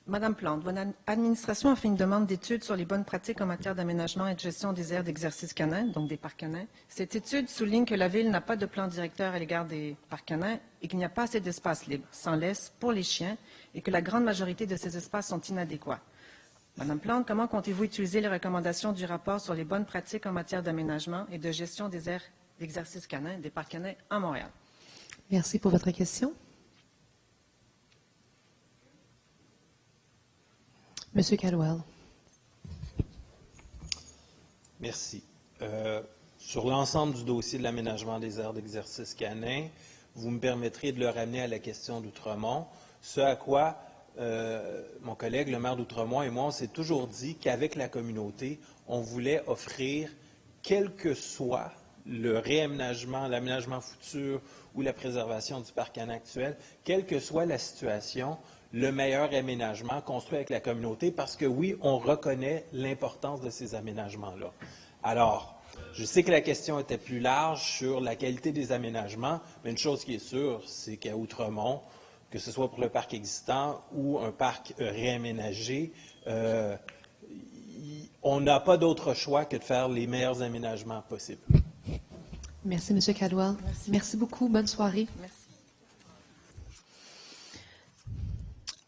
Madame Plante, votre administration a fait une demande d'étude sur les bonnes pratiques en matière d'aménagement et de gestion des aires d'exercice canin, donc des parcs canins. Cette étude souligne que la Ville n'a pas de plan directeur à l'égard des parcs canins et qu'il n'y a pas assez d'espace libre, sans laisse, pour les chiens et que la grande majorité de ces espaces sont inadéquats. Madame Plante, comment comptez-vous utiliser les recommandations du rapport sur les bonnes pratiques en matière d'aménagement et de gestion des aires d'exercice canin, des parcs canins à Montréal? Merci pour votre question. M. Caldwell. Merci. Sur l'ensemble du dossier de l'aménagement des aires d'exercice canin, vous me permettrez de le ramener à la question d'Outremont, ce à quoi mon collègue, le maire d'Outremont et moi, on s'est toujours dit qu'avec la communauté, on voulait offrir, quel que soit le réaménagement, l'aménagement futur ou la préservation du parc canin actuel, quelle que soit la situation, le meilleur aménagement construit avec la communauté, parce que oui, on reconnaît l'importance de ces aménagements-là. Alors, je sais que la question était plus large sur la qualité des aménagements, mais une chose qui est sûre, c'est qu'à Outremont, que ce soit pour le parc existant ou un parc réaménagé, on n'a pas d'autre choix que de faire les meilleurs aménagements possibles. Merci, M. Caldwell. Merci beaucoup. Bonne soirée. Merci.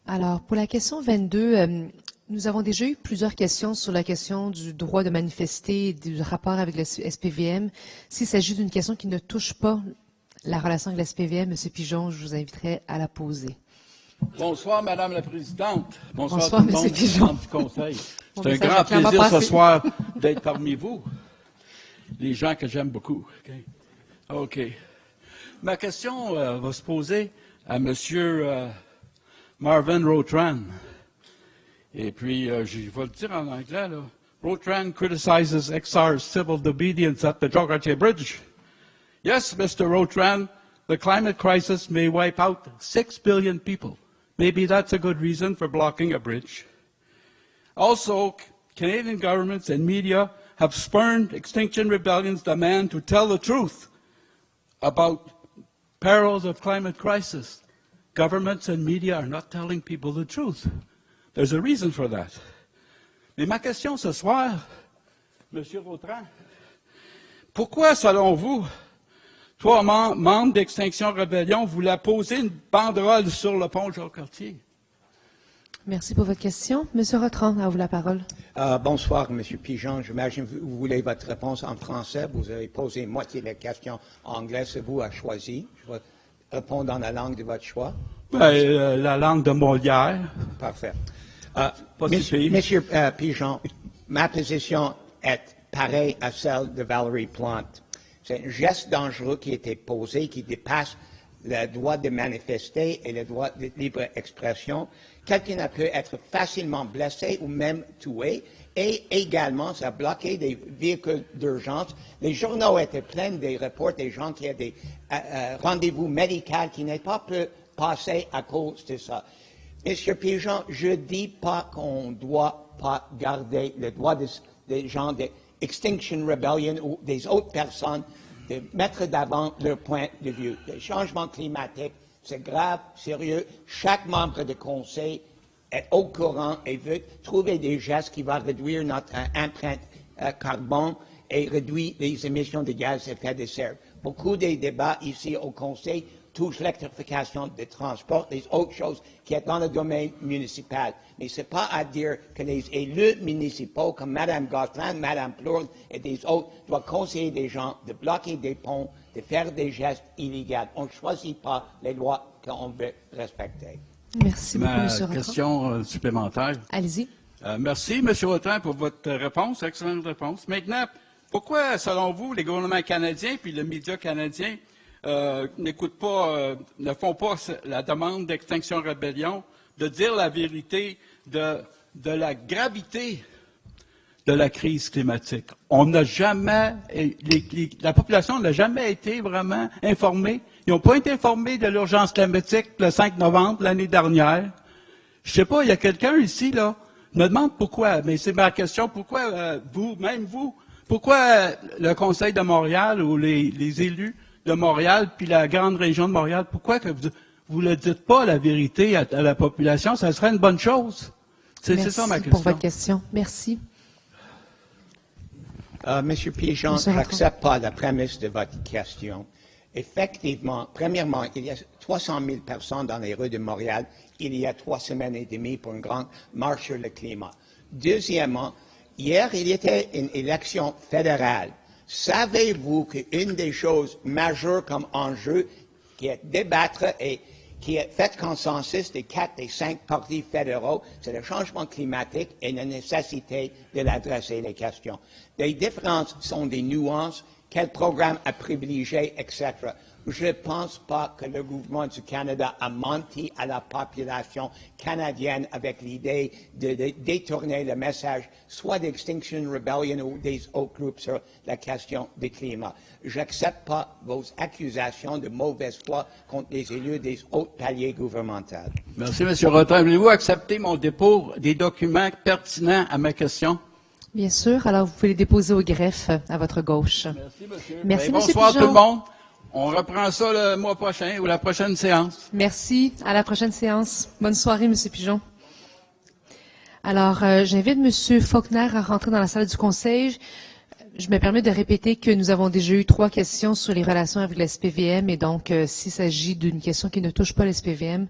Alors, pour la question 22, nous avons déjà eu plusieurs questions sur la question du droit de manifester et du rapport avec le SPVM. S'il s'agit d'une question qui ne touche pas la relation avec le SPVM, M. Pigeon, je vous inviterai à la poser. Bonsoir, Madame la Présidente. Bonsoir, tout le M. monde Pigeon. du Conseil. Mon C'est un message grand est clairement plaisir ce passé. soir d'être parmi vous, les gens que j'aime beaucoup. OK. Ma question va se poser à M. Marvin Rotran. Et puis, je vais le dire en anglais, là. Rotran criticizes XR's civil disobedience at the Jogatier Bridge. Yes, Mr. Rotran, the climate crisis may wipe out 6 billion people. Maybe that's a good reason for blocking a bridge. Also, Canadian governments and media have spurned Extinction Rebellion's demand to tell the truth about perils of climate crisis. Governments and media are not telling people the truth. There's a reason for that. Mais ma question ce soir, M. Rotran, pourquoi, selon vous, trois membres d'Extinction Rebellion voulaient poser une banderole sur le pont Jacques-Cartier? Merci pour votre question. M. Rotran, à vous la parole. Bonsoir, M. Pigeon. J'imagine que vous voulez votre réponse en français. Vous avez posé moitié de la question en anglais. C'est vous à choisir. Je vais répondre dans la langue de votre choix. La langue de Molière. Parfait. Monsieur Pigeon, ma position est pareille à celle de Valérie Plante. C'est un geste dangereux qui a été posé, qui dépasse le droit de manifester et le droit de libre expression. Quelqu'un peut être facilement blessé ou même tué. Et également, ça a bloqué des véhicules d'urgence. Les journaux étaient pleins des rapports des gens qui ont des rendez-vous médicaux qui n'ont pas pu passer à cause de ça. Monsieur Pigeon, je ne dis pas qu'on ne doit pas garder le droit des gens de Extinction Rebellion ou des autres personnes de mettre d'avant leur point de vue. Le changement climatique, c'est grave, sérieux. Chaque membre du Conseil est au courant et veut trouver des gestes qui vont réduire notre empreinte carbone et réduire les émissions de gaz à effet de serre. Beaucoup des débats ici au Conseil touchent l'électrification des transports, les autres choses qui sont dans le domaine municipal. Mais ce n'est pas à dire que les élus municipaux comme Mme Gosselin, Mme Plourde et des autres doivent conseiller des gens de bloquer des ponts, de faire des gestes illégaux. On ne choisit pas les lois qu'on veut respecter. Merci beaucoup, M. Rotran. Ma question supplémentaire. Allez-y. Merci, M. Rotran, pour votre réponse, excellente réponse. Maintenant, pourquoi, selon vous, les gouvernements canadiens puis le média canadien n'écoutent pas, ne font pas la demande d'Extinction Rebellion de dire la vérité de la gravité de la crise climatique? On n'a jamais, la population n'a jamais été vraiment informée. Ils n'ont pas été informés de l'urgence climatique le 5 novembre l'année dernière. Je ne sais pas, il y a quelqu'un ici, là, me demande pourquoi, mais c'est ma question, pourquoi vous, pourquoi le Conseil de Montréal ou les élus de Montréal puis la grande région de Montréal, pourquoi que vous ne dites pas la vérité à la population? Ça serait une bonne chose. C'est ça ma question. Merci pour votre question. Merci. Monsieur Pigeon, je n'accepte pas la prémisse de votre question. Effectivement, premièrement, il y a 300 000 personnes dans les rues de Montréal il y a 3 semaines et demie pour une grande marche sur le climat. Deuxièmement, hier, il y était une élection fédérale. Savez-vous qu'une des choses majeures comme enjeu qui est débattre et qui a fait consensus des 4 des 5 partis fédéraux, c'est le changement climatique et la nécessité de l'adresser les questions. Les différences sont des nuances, quel programme à privilégier, etc. Je ne pense pas que le gouvernement du Canada a menti à la population canadienne avec l'idée de détourner le message soit d'Extinction Rebellion ou des autres groupes sur la question du climat. Je n'accepte pas vos accusations de mauvaise foi contre les élus des hauts paliers gouvernementaux. Merci, M. Rotin. Voulez-vous accepter mon dépôt des documents pertinents à ma question? Bien sûr. Alors, vous pouvez les déposer au greffe à votre gauche. Merci, monsieur. Merci, Ben, monsieur bonsoir Pigeon. tout le monde. On reprend ça le mois prochain ou la prochaine séance. Merci. À la prochaine séance. Bonne soirée, Monsieur Pigeon. Alors, j'invite Monsieur Faulkner à rentrer dans la salle du Conseil. Je me permets de répéter que nous avons déjà eu 3 questions sur les relations avec la SPVM et donc, s'il s'agit d'une question qui ne touche pas la SPVM,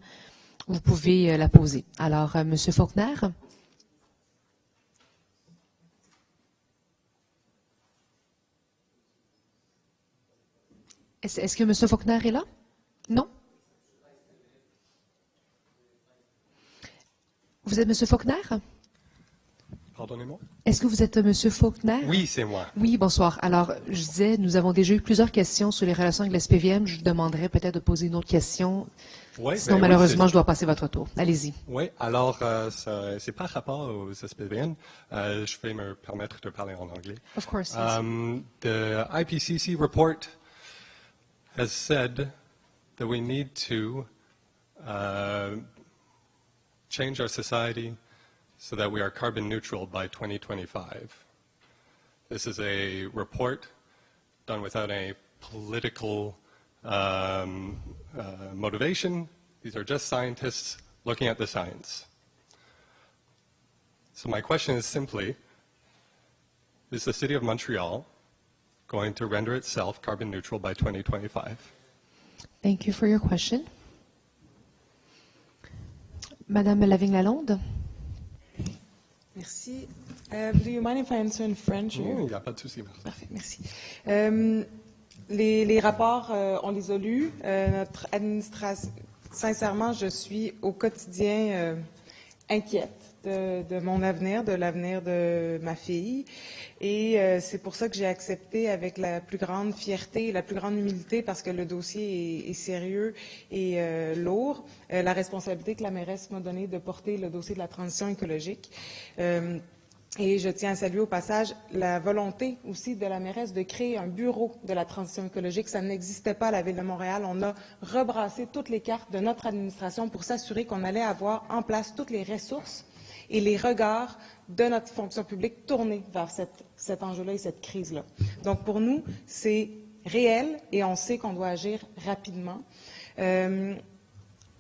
vous pouvez la poser. Alors, Monsieur Faulkner. Est-ce que M. Faulkner est là? Non? Vous êtes M. Faulkner? Pardonnez-moi? Est-ce que vous êtes M. Faulkner? Oui, c'est moi. Oui, bonsoir. Alors, je disais, nous avons déjà eu plusieurs questions sur les relations avec la SPVM. Je vous demanderais peut-être de poser une autre question. Ouais, Sinon, ben malheureusement, oui, je dois passer votre tour. Allez-y. Oui, alors, c'est par rapport aux SPVN. Je vais me permettre de parler en anglais. Of course, yes. The IPCC report has said that we need to change our society so that we are carbon neutral by 2025. This is a report done without any political motivation. These are just scientists looking at the science. So my question is simply, is the City of Montreal going to render itself carbon neutral by 2025? Thank you for your question. Madame Lavigne-Lalonde. Merci. Do you mind if I answer in French? Il n'y a pas de souci. Parfait, merci. Les rapports, on les a lus. Notre administration, sincèrement, je suis au quotidien inquiète de mon avenir, de l'avenir de ma fille. Et c'est pour ça que j'ai accepté avec la plus grande fierté et la plus grande humilité, parce que le dossier est sérieux et lourd, la responsabilité que la mairesse m'a donnée de porter le dossier de la transition écologique. Et je tiens à saluer au passage la volonté aussi de la mairesse de créer un bureau de la transition écologique. Ça n'existait pas à la Ville de Montréal. On a rebrassé toutes les cartes de notre administration pour s'assurer qu'on allait avoir en place toutes les ressources et les regards de notre fonction publique tournés vers cet enjeu-là et cette crise-là. Donc, pour nous, c'est réel et on sait qu'on doit agir rapidement.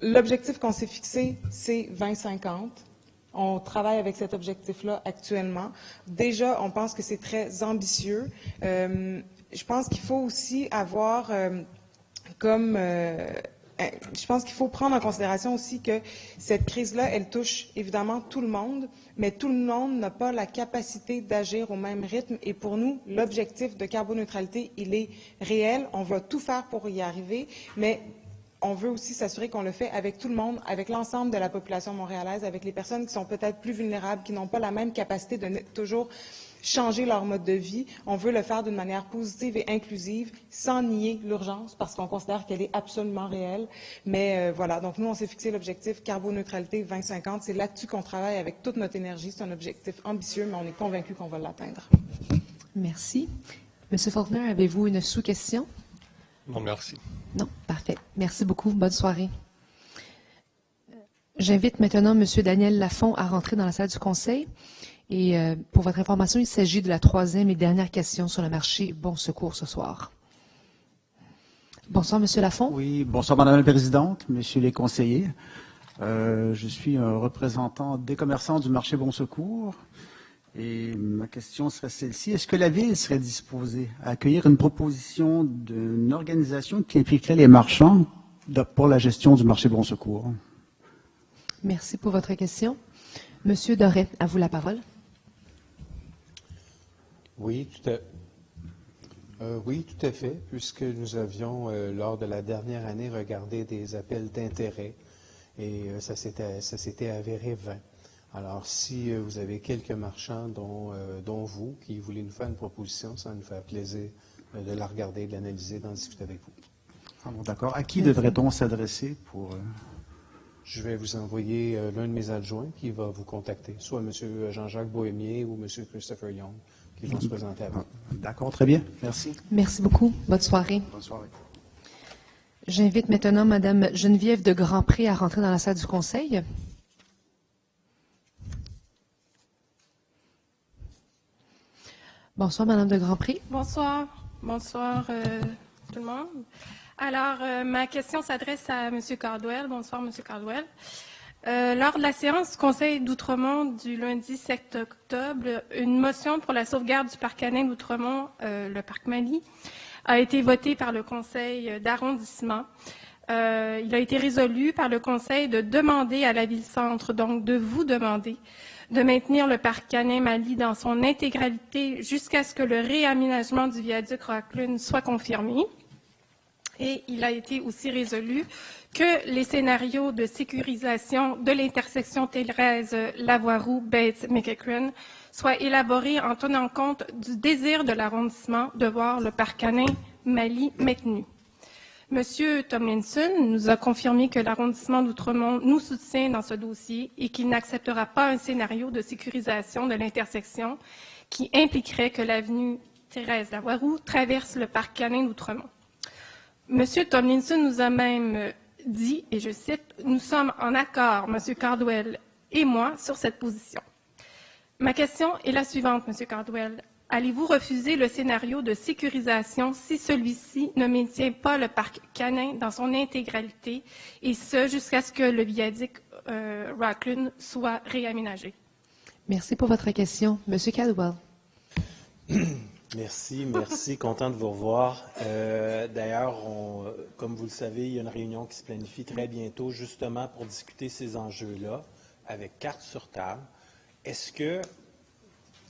L'objectif qu'on s'est fixé, c'est 2050. On travaille avec cet objectif-là actuellement. Déjà, on pense que c'est très ambitieux. Je pense qu'il faut aussi avoir je pense qu'il faut prendre en considération aussi que cette crise-là, elle touche évidemment tout le monde, mais tout le monde n'a pas la capacité d'agir au même rythme. Et pour nous, l'objectif de carboneutralité, il est réel. On va tout faire pour y arriver, mais on veut aussi s'assurer qu'on le fait avec tout le monde, avec l'ensemble de la population montréalaise, avec les personnes qui sont peut-être plus vulnérables, qui n'ont pas la même capacité de toujours changer leur mode de vie. On veut le faire d'une manière positive et inclusive, sans nier l'urgence, parce qu'on considère qu'elle est absolument réelle. Mais voilà, donc nous, on s'est fixé l'objectif carboneutralité 2050. C'est là-dessus qu'on travaille avec toute notre énergie. C'est un objectif ambitieux, mais on est convaincus qu'on va l'atteindre. Merci. Monsieur Faulkner, avez-vous une sous-question? Non, merci. Non, parfait. Merci beaucoup. Bonne soirée. J'invite maintenant Monsieur Daniel Lafont à rentrer dans la salle du Conseil. Et pour votre information, il s'agit de la 3e et dernière question sur le marché Bon Secours ce soir. Bonsoir, Monsieur Lafont. Oui, bonsoir, Madame la Présidente, Messieurs les conseillers. Je suis un représentant des commerçants du marché Bon Secours. Et ma question serait celle-ci. Est-ce que la Ville serait disposée à accueillir une proposition d'une organisation qui impliquerait les marchands pour la gestion du marché Bon Secours? Merci pour votre question. Monsieur Doré, à vous la parole. Oui, tout à Oui, tout à fait, puisque nous avions, lors de la dernière année, regardé des appels d'intérêt et ça s'était avéré vain. Alors, si vous avez quelques marchands, dont vous, qui voulez nous faire une proposition, ça va nous faire plaisir de la regarder, de l'analyser, d'en discuter avec vous. Ah bon, d'accord. À qui devrait-on s'adresser pour... Je vais vous envoyer l'un de mes adjoints qui va vous contacter, soit M. Jean-Jacques Bohémier ou M. Christopher Young, qui vont se présenter à vous. D'accord, très bien. Merci. Merci beaucoup. Bonne soirée. Bonne soirée. J'invite maintenant Mme Geneviève de Grandpré à rentrer dans la salle du Conseil. Bonsoir, Mme de Grandpré. Bonsoir. Bonsoir, tout le monde. Alors, ma question s'adresse à M. Cardwell. Bonsoir, M. Cardwell. Lors de la séance du Conseil d'Outremont du lundi 7 octobre, une motion pour la sauvegarde du parc canin d'Outremont, le parc Mali, a été votée par le Conseil d'arrondissement. Il a été résolu par le Conseil de demander à la Ville-Centre, donc de vous demander, de maintenir le parc canin Mali dans son intégralité jusqu'à ce que le réaménagement du viaduc Rockland soit confirmé. Et il a été aussi résolu que les scénarios de sécurisation de l'intersection Thérèse-Lavoie-Bates-McEachran soient élaborés en tenant compte du désir de l'arrondissement de voir le parc canin Mali maintenu. Monsieur Tomlinson nous a confirmé que l'arrondissement d'Outremont nous soutient dans ce dossier et qu'il n'acceptera pas un scénario de sécurisation de l'intersection qui impliquerait que l'avenue Thérèse-Lavoie-Roux traverse le parc canin d'Outremont. Monsieur Tomlinson nous a même dit, et je cite, « Nous sommes en accord, Monsieur Cardwell et moi, sur cette position. » Ma question est la suivante, Monsieur Cardwell. Allez-vous refuser le scénario de sécurisation si celui-ci ne maintient pas le parc canin dans son intégralité, et ce, jusqu'à ce que le viaduc Rockland soit réaménagé? Merci pour votre question. Monsieur Caldwell. Merci. Content de vous revoir. D'ailleurs, comme vous le savez, il y a une réunion qui se planifie très bientôt, justement pour discuter ces enjeux-là, avec carte sur table. Est-ce qu'il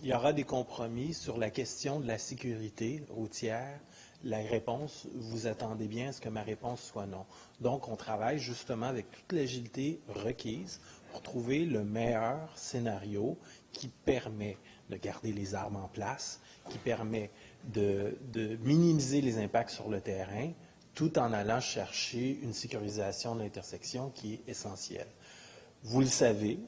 y aura des compromis sur la question de la sécurité routière? La réponse, vous attendez bien à ce que ma réponse soit non. Donc, on travaille justement avec toute l'agilité requise pour trouver le meilleur scénario qui permet de garder les armes en place, qui permet de minimiser les impacts sur le terrain, tout en allant chercher une sécurisation de l'intersection qui est essentielle. Vous le savez,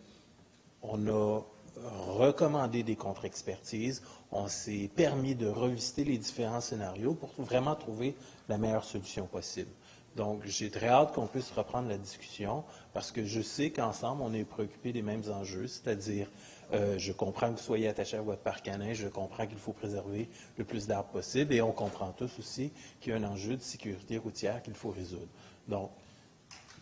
on a recommandé des contre-expertises, on s'est permis de revisiter les différents scénarios pour vraiment trouver la meilleure solution possible. Donc, j'ai très hâte qu'on puisse reprendre la discussion parce que je sais qu'ensemble, on est préoccupés des mêmes enjeux, c'est-à-dire, je comprends que vous soyez attachés à votre parc canin, je comprends qu'il faut préserver le plus d'arbres possible et on comprend tous aussi qu'il y a un enjeu de sécurité routière qu'il faut résoudre. Donc,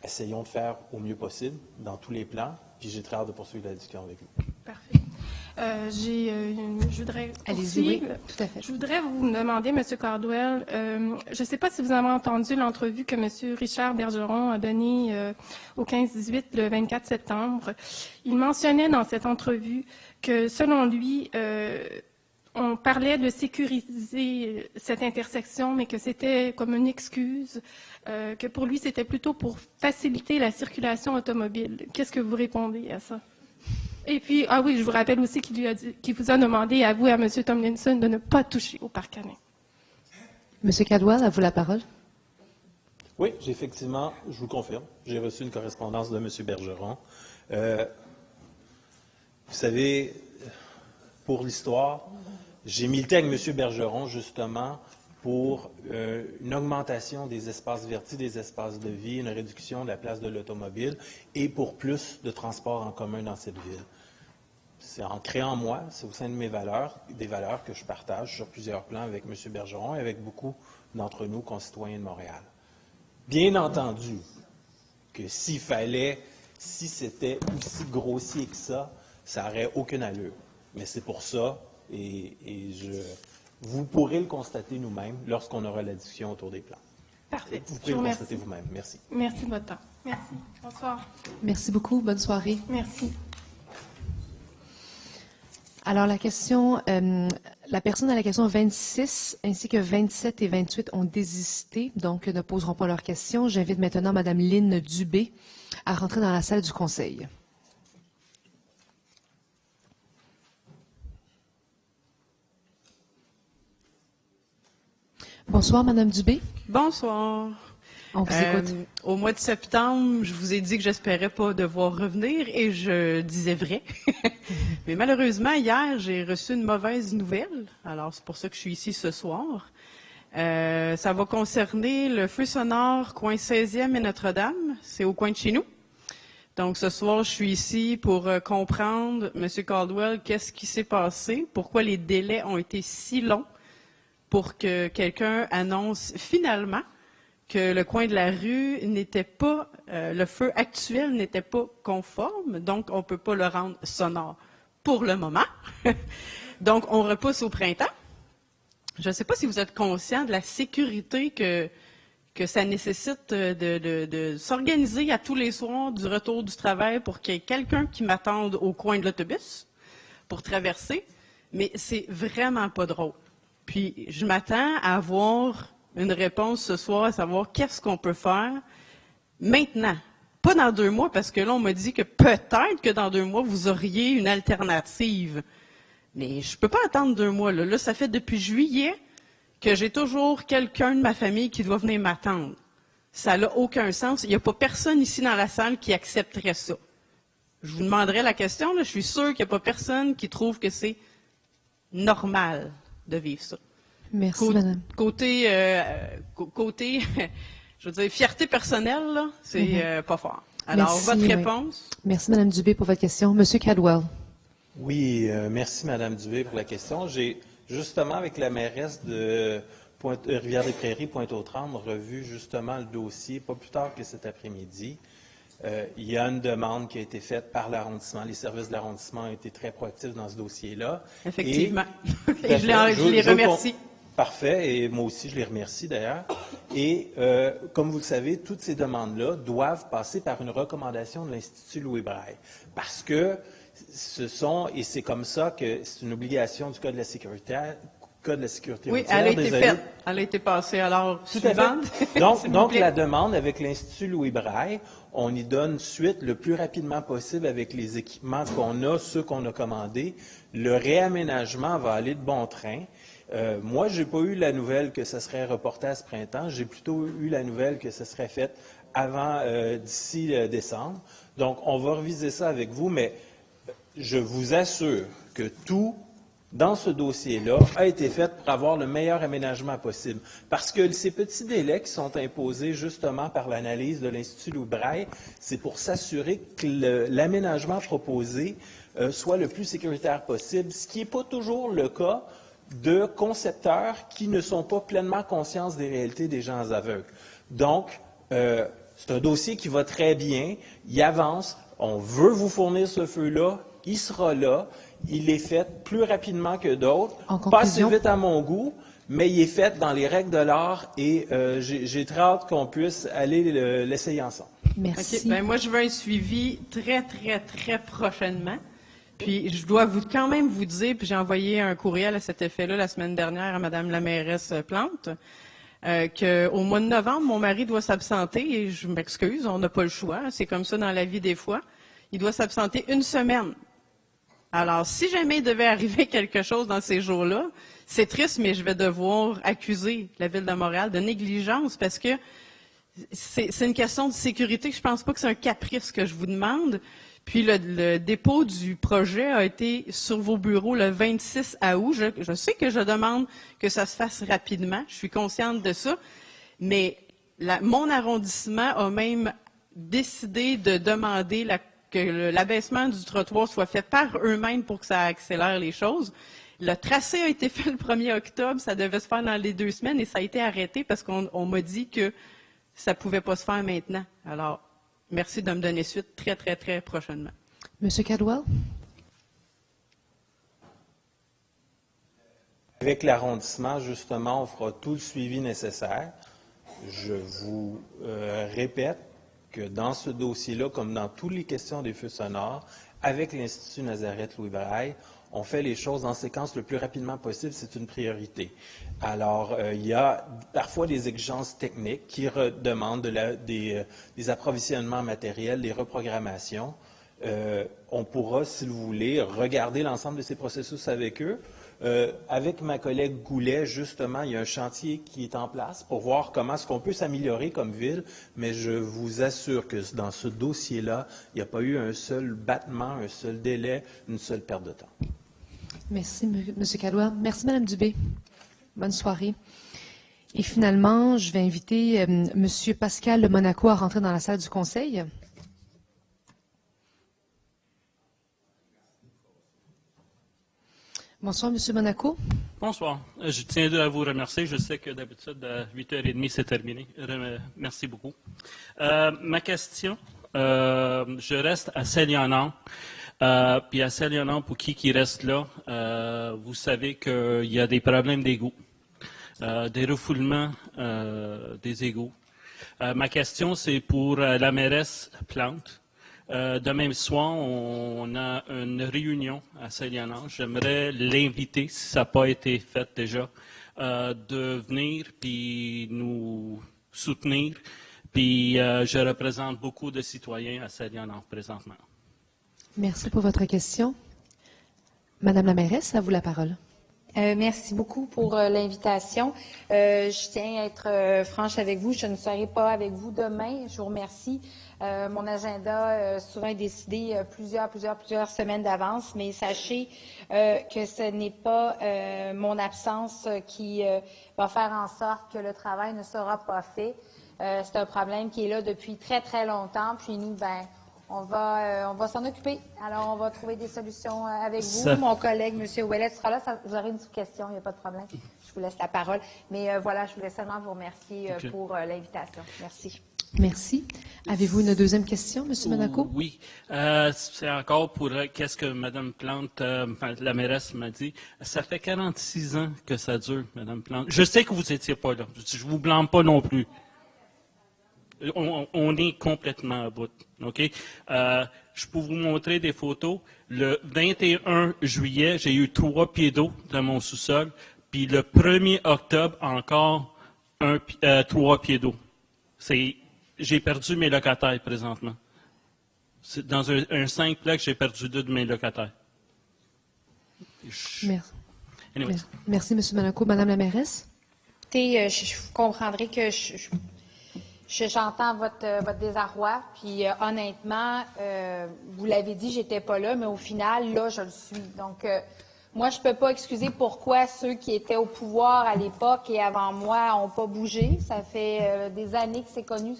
essayons de faire au mieux possible dans tous les plans, puis j'ai très hâte de poursuivre la discussion avec vous. Parfait. Je voudrais aussi, oui, tout à fait. Je voudrais vous demander, M. Cardwell, je ne sais pas si vous avez entendu l'entrevue que M. Richard Bergeron a donnée au 15-18 le 24 septembre. Il mentionnait dans cette entrevue que, selon lui, on parlait de sécuriser cette intersection, mais que c'était comme une excuse, que pour lui, c'était plutôt pour faciliter la circulation automobile. Qu'est-ce que vous répondez à ça? Et puis, je vous rappelle aussi qu'il vous a demandé, à vous et à M. Tomlinson, de ne pas toucher au parc canin. M. Caldwell, à vous la parole. Oui, effectivement, je vous confirme. J'ai reçu une correspondance de M. Bergeron. Vous savez, pour l'histoire, j'ai milité avec M. Bergeron, justement, pour une augmentation des espaces vertis, des espaces de vie, une réduction de la place de l'automobile et pour plus de transports en commun dans cette ville. C'est en créant moi, c'est au sein de mes valeurs, des valeurs que je partage sur plusieurs plans avec M. Bergeron et avec beaucoup d'entre nous, concitoyens de Montréal. Bien entendu que si c'était aussi grossier que ça n'aurait aucune allure. Mais c'est pour ça, vous pourrez le constater nous-mêmes lorsqu'on aura la discussion autour des plans. Parfait. Vous pouvez le constater vous-même. Merci. Merci de votre temps. Merci. Bonsoir. Merci beaucoup. Bonne soirée. Merci. Alors, la personne à la question 26 ainsi que 27 et 28 ont désisté, donc ne poseront pas leurs questions. J'invite maintenant Mme Lynne Dubé à rentrer dans la salle du Conseil. Bonsoir, Mme Dubé. Bonsoir. On vous écoute. Au mois de septembre, je vous ai dit que j'espérais pas devoir revenir et je disais vrai. Mais malheureusement, hier, j'ai reçu une mauvaise nouvelle. Alors, c'est pour ça que je suis ici ce soir. Ça va concerner le feu sonore coin 16e et Notre-Dame. C'est au coin de chez nous. Donc, ce soir, je suis ici pour comprendre, M. Caldwell, qu'est-ce qui s'est passé, pourquoi les délais ont été si longs pour que quelqu'un annonce finalement que le coin de la rue n'était pas, le feu actuel n'était pas conforme, donc on ne peut pas le rendre sonore pour le moment. Donc, on repousse au printemps. Je ne sais pas si vous êtes conscient de la sécurité que ça nécessite de s'organiser à tous les soirs du retour du travail pour qu'il y ait quelqu'un qui m'attende au coin de l'autobus pour traverser, mais c'est vraiment pas drôle. Puis, je m'attends à avoir une réponse ce soir, à savoir qu'est-ce qu'on peut faire maintenant. Pas dans 2 mois, parce que là, on m'a dit que peut-être que dans 2 mois, vous auriez une alternative. Mais je ne peux pas attendre 2 mois. Là, ça fait depuis juillet que j'ai toujours quelqu'un de ma famille qui doit venir m'attendre. Ça n'a aucun sens. Il n'y a pas personne ici dans la salle qui accepterait ça. Je vous demanderai la question. Là, je suis sûre qu'il n'y a pas personne qui trouve que c'est normal de vivre ça. Merci, madame. Côté, je veux dire, fierté personnelle, là, c'est pas fort. Alors, Merci, votre oui. réponse? Merci, Mme Dubé, pour votre question. Monsieur Caldwell. Oui, merci Mme Dubé pour la question. J'ai justement, avec la mairesse de Rivière-des-Prairies, Pointe-aux-Trembles, revu justement le dossier, pas plus tard que cet après-midi. Il y a une demande qui a été faite par l'arrondissement. Les services de l'arrondissement ont été très proactifs dans ce dossier-là. Effectivement. Et je les remercie. Parfait, et moi aussi, je les remercie d'ailleurs. Et comme vous le savez, toutes ces demandes-là doivent passer par une recommandation de l'Institut Louis Braille. Parce que et c'est comme ça que c'est une obligation du Code de la sécurité. Oui, routière. elle a été faite. Elle a été passée. Alors, tout à suivante. fait. Donc la demande avec l'Institut Louis Braille, on y donne suite le plus rapidement possible avec les équipements qu'on a, ceux qu'on a commandés. Le réaménagement va aller de bon train. Moi, je n'ai pas eu la nouvelle que ça serait reporté à ce printemps. J'ai plutôt eu la nouvelle que ça serait fait d'ici décembre. Donc, on va reviser ça avec vous, mais je vous assure que tout dans ce dossier-là a été fait pour avoir le meilleur aménagement possible. Parce que ces petits délais qui sont imposés justement par l'analyse de l'Institut Louis Braille, c'est pour s'assurer que l'aménagement proposé soit le plus sécuritaire possible, ce qui n'est pas toujours le cas de concepteurs qui ne sont pas pleinement conscients des réalités des gens aveugles. Donc, c'est un dossier qui va très bien, il avance, on veut vous fournir ce feu-là, il sera là, il est fait plus rapidement que d'autres, pas assez vite à mon goût, mais il est fait dans les règles de l'art et j'ai très hâte qu'on puisse aller l'essayer ensemble. Merci. Okay. Ben, moi, je veux un suivi très, très, très prochainement. Puis, je dois quand même vous dire, puis j'ai envoyé un courriel à cet effet-là la semaine dernière à Mme la mairesse Plante, qu'au mois de novembre, mon mari doit s'absenter, et je m'excuse, on n'a pas le choix, c'est comme ça dans la vie des fois. Il doit s'absenter 1 semaine. Alors, si jamais il devait arriver quelque chose dans ces jours-là, c'est triste, mais je vais devoir accuser la Ville de Montréal de négligence parce que c'est une question de sécurité. Je ne pense pas que c'est un caprice que je vous demande. Puis le dépôt du projet a été sur vos bureaux le 26 août. Je sais que je demande que ça se fasse rapidement. Je suis consciente de ça. Mais mon arrondissement a même décidé de demander que l'abaissement du trottoir soit fait par eux-mêmes pour que ça accélère les choses. Le tracé a été fait le 1er octobre. Ça devait se faire dans les 2 semaines et ça a été arrêté parce qu'on m'a dit que ça ne pouvait pas se faire maintenant. Alors, merci de me donner suite très, très, très prochainement. Monsieur Caldwell? Avec l'arrondissement, justement, on fera tout le suivi nécessaire. Je vous répète que dans ce dossier-là, comme dans toutes les questions des feux sonores, avec l'Institut Nazareth Louis Braille, on fait les choses en séquence le plus rapidement possible, c'est une priorité. Alors, il y a parfois des exigences techniques qui demandent des approvisionnements matériels, des reprogrammations. On pourra, si vous voulez, regarder l'ensemble de ces processus avec eux. Avec ma collègue Goulet, justement, il y a un chantier qui est en place pour voir comment est-ce qu'on peut s'améliorer comme ville, mais je vous assure que dans ce dossier-là, il n'y a pas eu un seul battement, un seul délai, une seule perte de temps. Merci, M. Callois. Merci, Mme Dubé. Bonne soirée. Et finalement, je vais inviter M. Pascal Le Monaco à rentrer dans la salle du Conseil. Bonsoir, M. Monaco. Bonsoir. Je tiens à vous remercier. Je sais que d'habitude, à 8h30, c'est terminé. Merci beaucoup. Ma question, je reste à Saint-Léonard. Puis à Saint-Léonard, pour qui reste là, vous savez qu'il y a des problèmes d'égouts, des refoulements des égouts. Ma question, c'est pour la mairesse Plante. Demain soir, on a une réunion à Saint-Léonard. J'aimerais l'inviter, si ça n'a pas été fait déjà, de venir puis nous soutenir. Puis je représente beaucoup de citoyens à Saint-Léonard présentement. Merci pour votre question. Madame la mairesse, à vous la parole. Merci beaucoup pour l'invitation. Je tiens à être franche avec vous. Je ne serai pas avec vous demain. Je vous remercie. Mon agenda souvent est décidé plusieurs semaines d'avance, mais sachez que ce n'est pas mon absence qui va faire en sorte que le travail ne sera pas fait. C'est un problème qui est là depuis très, très longtemps. Puis nous, on va s'en occuper. Alors, on va trouver des solutions avec vous. Mon collègue, M. Ouellet, sera là. Vous aurez une question, il n'y a pas de problème. Je vous laisse la parole. Mais voilà, je voulais seulement vous remercier pour l'invitation. Merci. Merci. Avez-vous une deuxième question, M. Monaco? Oui. C'est encore pour qu'est-ce que Mme Plante, la mairesse, m'a dit. Ça fait 46 ans que ça dure, Mme Plante. Je sais que vous n'étiez pas là. Je ne vous blâme pas non plus. On est complètement à bout. OK? Je peux vous montrer des photos. Le 21 juillet, j'ai eu 3 pieds d'eau dans mon sous-sol. Puis le 1er octobre, encore 3 pieds d'eau. J'ai perdu mes locataires présentement. C'est dans un 5 plaques, j'ai perdu 2 de mes locataires. Merci, M. Monaco. Madame la mairesse? Écoutez, vous comprendrez que j'entends votre désarroi, puis honnêtement, vous l'avez dit, j'étais pas là, mais au final, là, je le suis. Donc, moi, je peux pas excuser pourquoi ceux qui étaient au pouvoir à l'époque et avant moi n'ont pas bougé. Ça fait des années que c'est connu,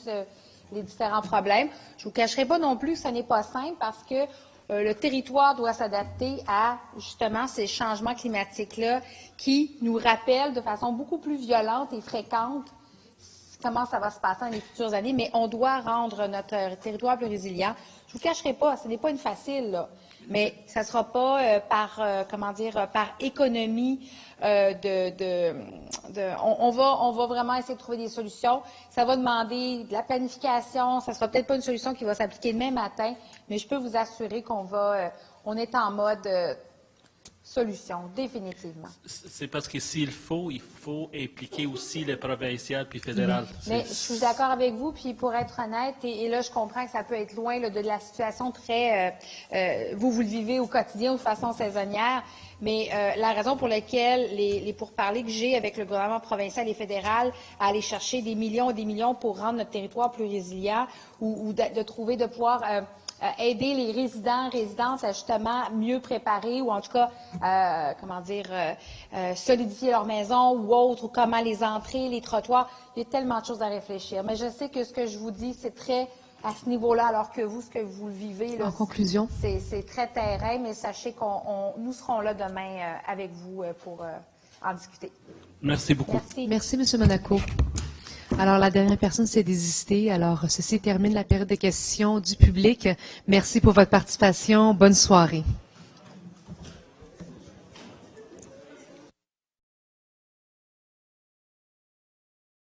les différents problèmes. Je vous cacherai pas non plus que ce n'est pas simple parce que le territoire doit s'adapter à, justement, ces changements climatiques-là qui nous rappellent de façon beaucoup plus violente et fréquente comment ça va se passer dans les futures années, mais on doit rendre notre territoire plus résilient. Je ne vous cacherai pas, ce n'est pas une facile, là, mais ça ne sera pas par économie on va vraiment essayer de trouver des solutions. Ça va demander de la planification, ça ne sera peut-être pas une solution qui va s'appliquer demain matin, mais je peux vous assurer on est en mode solution, définitivement. C'est parce que il faut impliquer aussi les provinciales puis fédérales. Mais je suis d'accord avec vous, puis pour être honnête, et là, je comprends que ça peut être loin là, de la situation très... vous le vivez au quotidien ou de façon saisonnière, mais la raison pour laquelle les pourparlers que j'ai avec le gouvernement provincial et fédéral à aller chercher des millions et des millions pour rendre notre territoire plus résilient ou de pouvoir... aider les résidentes à justement mieux préparer ou en tout cas, solidifier leur maison ou autre, ou comment les entrées, les trottoirs. Il y a tellement de choses à réfléchir. Mais je sais que ce que je vous dis, c'est très à ce niveau-là, alors que vous, ce que vous le vivez, là, en conclusion, c'est très terrain, mais sachez nous serons là demain avec vous pour en discuter. Merci beaucoup. Merci, M. Monaco. Alors, la dernière personne s'est désistée. Alors, ceci termine la période de questions du public. Merci pour votre participation. Bonne soirée.